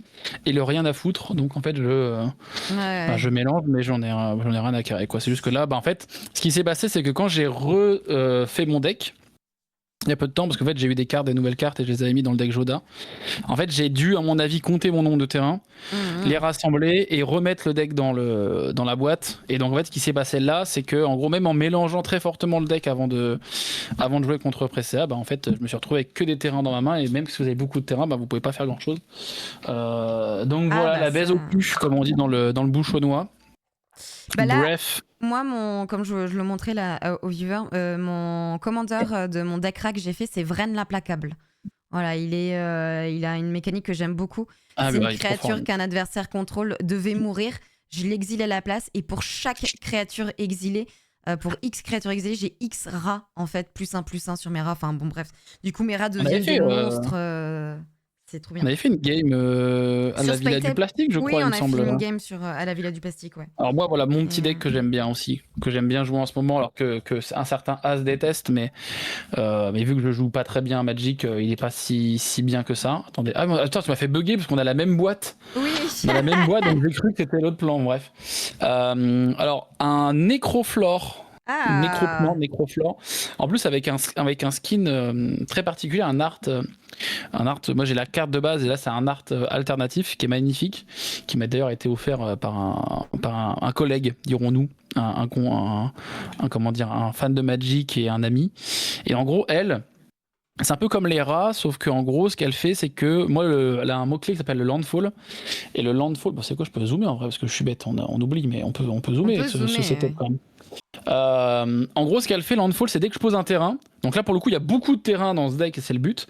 et le rien à foutre. Donc en fait, je mélange, mais j'en ai rien à carrer, quoi. C'est juste que là, en fait, ce qui s'est passé, c'est que quand j'ai refait mon deck, il y a peu de temps, parce qu'en fait j'ai eu des nouvelles cartes et je les avais mis dans le deck Joda. En fait, j'ai dû, à mon avis, compter mon nombre de terrains, les rassembler et remettre le deck dans la boîte. Et donc en fait, ce qui s'est passé là, c'est que en gros, même en mélangeant très fortement le deck avant de jouer contre Presea, en fait, je me suis retrouvé avec que des terrains dans ma main, et même si vous avez beaucoup de terrains, vous pouvez pas faire grand chose. Donc voilà, la baise au cul, comme on dit dans le bouchonnois. Bref. Moi, comme je le montrais là, aux viewers, mon commandeur de mon deck rack que j'ai fait, c'est Vren l'implacable. Voilà, il a une mécanique que j'aime beaucoup. C'est une créature qu'un adversaire contrôle devait mourir. Je l'exile à la place, et pour chaque créature exilée, pour X créatures exilées, j'ai X rats en fait, +1/+1 sur mes rats. Enfin bon, bref. Du coup, mes rats deviennent des monstres. C'est trop On bien. avait fait une game à Sur la Villa du Spytape, Plastique, je oui, crois, il on me a fait semble. une game à la Villa du Plastique, ouais. Alors moi, voilà, mon Et, petit deck que j'aime bien aussi, que j'aime bien jouer en ce moment, alors que un certain As déteste, mais vu que je joue pas très bien à Magic, il est pas si bien que ça. Attendez, attends, tu m'as fait bugger parce qu'on a la même boîte. Oui. On a la même boîte, donc j'ai cru que c'était l'autre plan, bref. Alors, un Necroflore. Ah. Necroflore. En plus, avec un skin très particulier, un art. Moi j'ai la carte de base et là c'est un art alternatif qui est magnifique, qui m'a d'ailleurs été offert par un collègue, dirons-nous, comment dire, un fan de Magic et un ami. Et en gros, elle, c'est un peu comme les rats, sauf qu'en gros, ce qu'elle fait, c'est que moi, elle a un mot-clé qui s'appelle le landfall. Et le landfall, bon, c'est quoi, je peux zoomer en vrai, parce que je suis bête, on oublie, mais on peut On zoomer peut avec ce zoomer. setup quand même. En gros, ce qu'elle fait, Landfall, c'est dès que je pose un terrain. Donc là, pour le coup, il y a beaucoup de terrain dans ce deck et c'est le but.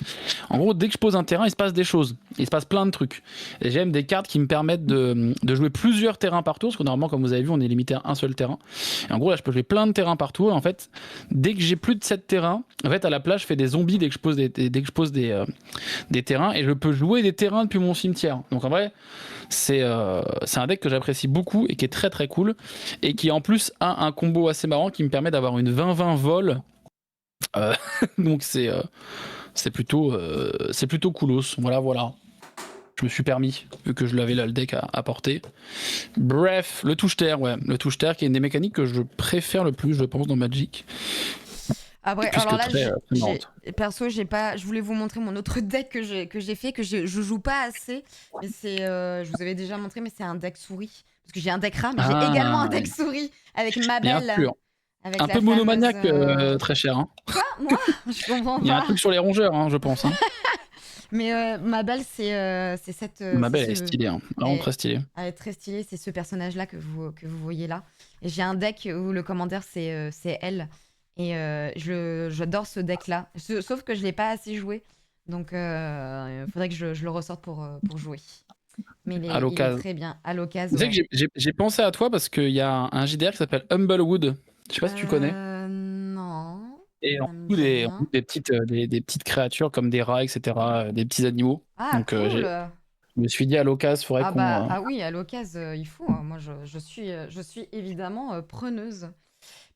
En gros, dès que je pose un terrain, il se passe des choses. Il se passe plein de trucs. Et j'aime des cartes qui me permettent de jouer plusieurs terrains par tour. Parce que normalement, comme vous avez vu, on est limité à un seul terrain. Et en gros, là, je peux jouer plein de terrains par tour. Et en fait, dès que j'ai plus de 7 terrains, en fait, à la place, je fais des zombies dès que je pose des terrains. Et je peux jouer des terrains depuis mon cimetière. Donc en vrai, c'est un deck que j'apprécie beaucoup et qui est très très cool. Et qui en plus a un combo assez marrant qui me permet d'avoir une 20-20 vol. Donc c'est plutôt coolos. Voilà. Je me suis permis, vu que je l'avais là le deck à porter. Bref, le touche-terre, ouais. Le touche-terre qui est une des mécaniques que je préfère le plus, je pense, dans Magic. Après, Puisque alors là, très marrante. perso, je voulais vous montrer mon autre deck que j'ai fait, je joue pas assez. Mais je vous avais déjà montré, mais c'est un deck souris. Parce que j'ai un deck rat, mais j'ai également un Ah, deck souris avec bien Mabel. sûr. Avec Un la peu fameuse. monomaniaque, très cher. Hein. Quoi? Moi? Je comprends Il y a un pas. truc sur les rongeurs, hein, je pense. Hein. Mais Mabel, c'est cette. Ma C'est belle, elle est stylée, hein. Vraiment très stylée. elle est très stylée, c'est ce personnage-là que vous voyez là. Et j'ai un deck où le commandeur, c'est elle. Et j'adore ce deck-là. Sauf que je l'ai pas assez joué. Donc, il faudrait que je le ressorte pour jouer. Mais À il est l'occasion. très bien. À l'occasion, Tu sais que ouais. j'ai pensé à toi parce qu'il y a un JDR qui s'appelle Humblewood. Je sais pas si tu connais. Non, Et ça me dit on joue rien. des petites créatures comme des rats, etc., des petits animaux. Ah, Donc cool! je me suis dit à l'occasion, il faudrait Ah bah qu'on. ah oui, à l'occasion, il faut, hein. Moi, je suis évidemment preneuse.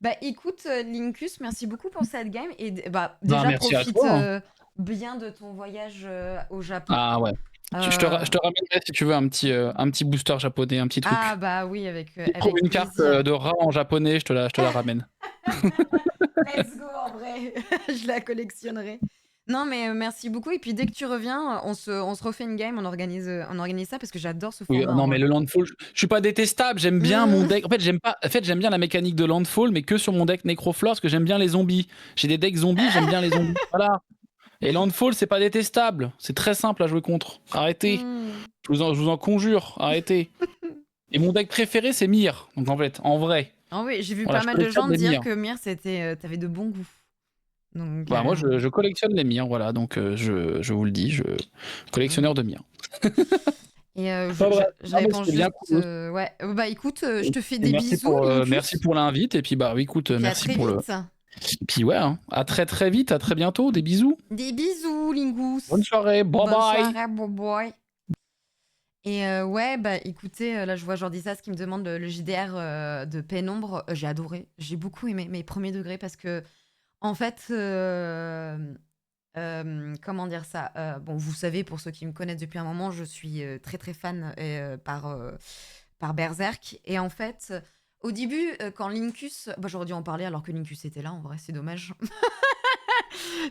Bah écoute, Linkus, merci beaucoup pour cette game. Et bah Bah, déjà, merci à profite toi. Hein. bien de ton voyage au Japon. Ah ouais. Je te ramènerai si tu veux un petit booster japonais, un petit Ah truc. bah oui, Si je trouve avec une carte plaisir. de rat en japonais, je te la ramène. Let's go en vrai, je la collectionnerai. Non mais merci beaucoup. Et puis dès que tu reviens, on se refait une game, on organise ça parce que j'adore ce Oui, format en non, mais vrai. le Landfall, je suis pas détestable, j'aime bien mon deck. En fait, j'aime bien la mécanique de Landfall, mais que sur mon deck Necroflore, parce que j'aime bien les zombies. J'ai des decks zombies, j'aime bien les zombies. Voilà. Et Landfall, c'est pas détestable. C'est très simple à jouer contre. Arrêtez. Hmm. Je vous en conjure, arrêtez. Et mon deck préféré, c'est Myr. Donc en vrai, Ah oui, j'ai vu voilà, pas je mal de collectionne gens les dire Myr. que Mir, t'avais de bons goûts. Donc, Bah, moi, je collectionne les Myr, voilà. Donc je vous le dis, collectionneur de Myr. Et Pas vrai. je Non, mais réponds c'était bien juste, cool. ouais. Bah écoute, je te fais Et des bisous, merci Linkus. pour l'invite. Et puis, bah, oui, écoute, Et puis à merci très pour le. vite. Puis, ouais, hein, à très très vite, à très bientôt. Des bisous. Des bisous, Bonne Lingus. soirée. Bye Bonne bye. soirée, bye bye. Et ouais, bah écoutez, là je vois Jordi Sass qui me demande le JDR de Pénombre. J'ai adoré. J'ai beaucoup aimé mes premiers degrés parce que, en fait, comment dire ça? Bon, vous savez, pour ceux qui me connaissent depuis un moment, je suis très très fan par Berserk. Et en fait, au début, quand Linkus, bah, j'aurais dû en parler alors que Linkus était là, en vrai, c'est dommage.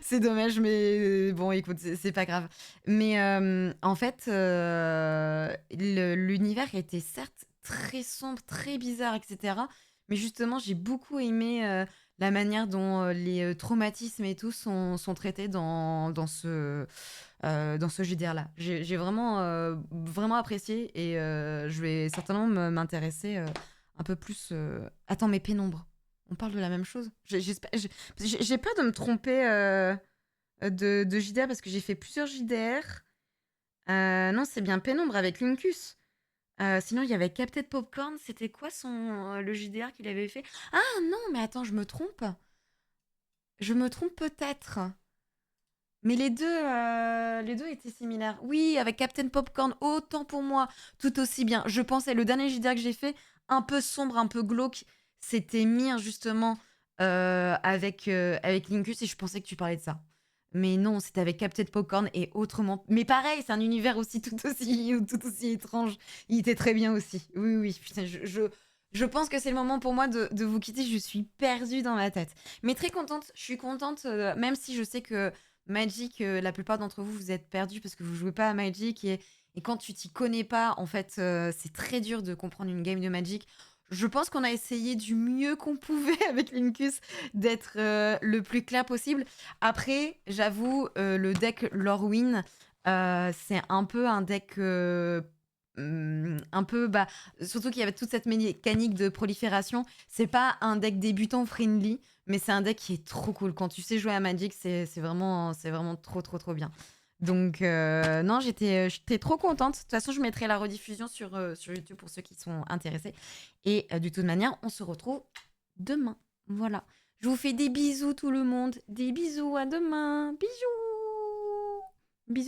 C'est dommage, mais bon, écoute, c'est pas grave. Mais en fait, l'univers était certes très sombre, très bizarre, etc. Mais justement, j'ai beaucoup aimé la manière dont les traumatismes et tout sont traités dans ce JDR-là. J'ai vraiment apprécié et je vais certainement m'intéresser un peu plus. Attends, mais Pénombre, on parle de la même chose? J'ai peur de me tromper de JDR parce que j'ai fait plusieurs JDR. Non, c'est bien Pénombre avec Linkus. Sinon, il y avait Captain Popcorn. C'était quoi le JDR qu'il avait fait? Ah non, mais attends, je me trompe. Je me trompe peut-être. Mais les deux étaient similaires. Oui, avec Captain Popcorn, autant pour moi, tout aussi bien. Je pensais, le dernier JDR que j'ai fait, un peu sombre, un peu glauque, c'était Mir, justement, avec Linkus, et je pensais que tu parlais de ça. Mais non, c'était avec Captain Popcorn et autrement. Mais pareil, c'est un univers aussi tout aussi étrange. Il était très bien aussi. Oui, oui, putain, je pense que c'est le moment pour moi de vous quitter. Je suis perdue dans ma tête. Mais très contente, je suis contente, même si je sais que Magic, la plupart d'entre vous, vous êtes perdus parce que vous jouez pas à Magic et quand tu t'y connais pas, en fait, c'est très dur de comprendre une game de Magic. Je pense qu'on a essayé du mieux qu'on pouvait avec Linkus d'être le plus clair possible. Après, j'avoue, le deck Lorwyn, c'est un peu un deck un peu, bah, surtout qu'il y avait toute cette mécanique de prolifération. C'est pas un deck débutant friendly, mais c'est un deck qui est trop cool. Quand tu sais jouer à Magic, c'est vraiment trop, trop, trop bien. Donc, non, j'étais trop contente. De toute façon, je mettrai la rediffusion sur YouTube pour ceux qui sont intéressés. Et de toute manière, on se retrouve demain. Voilà. Je vous fais des bisous, tout le monde. Des bisous, à demain. Bisous. Bisous.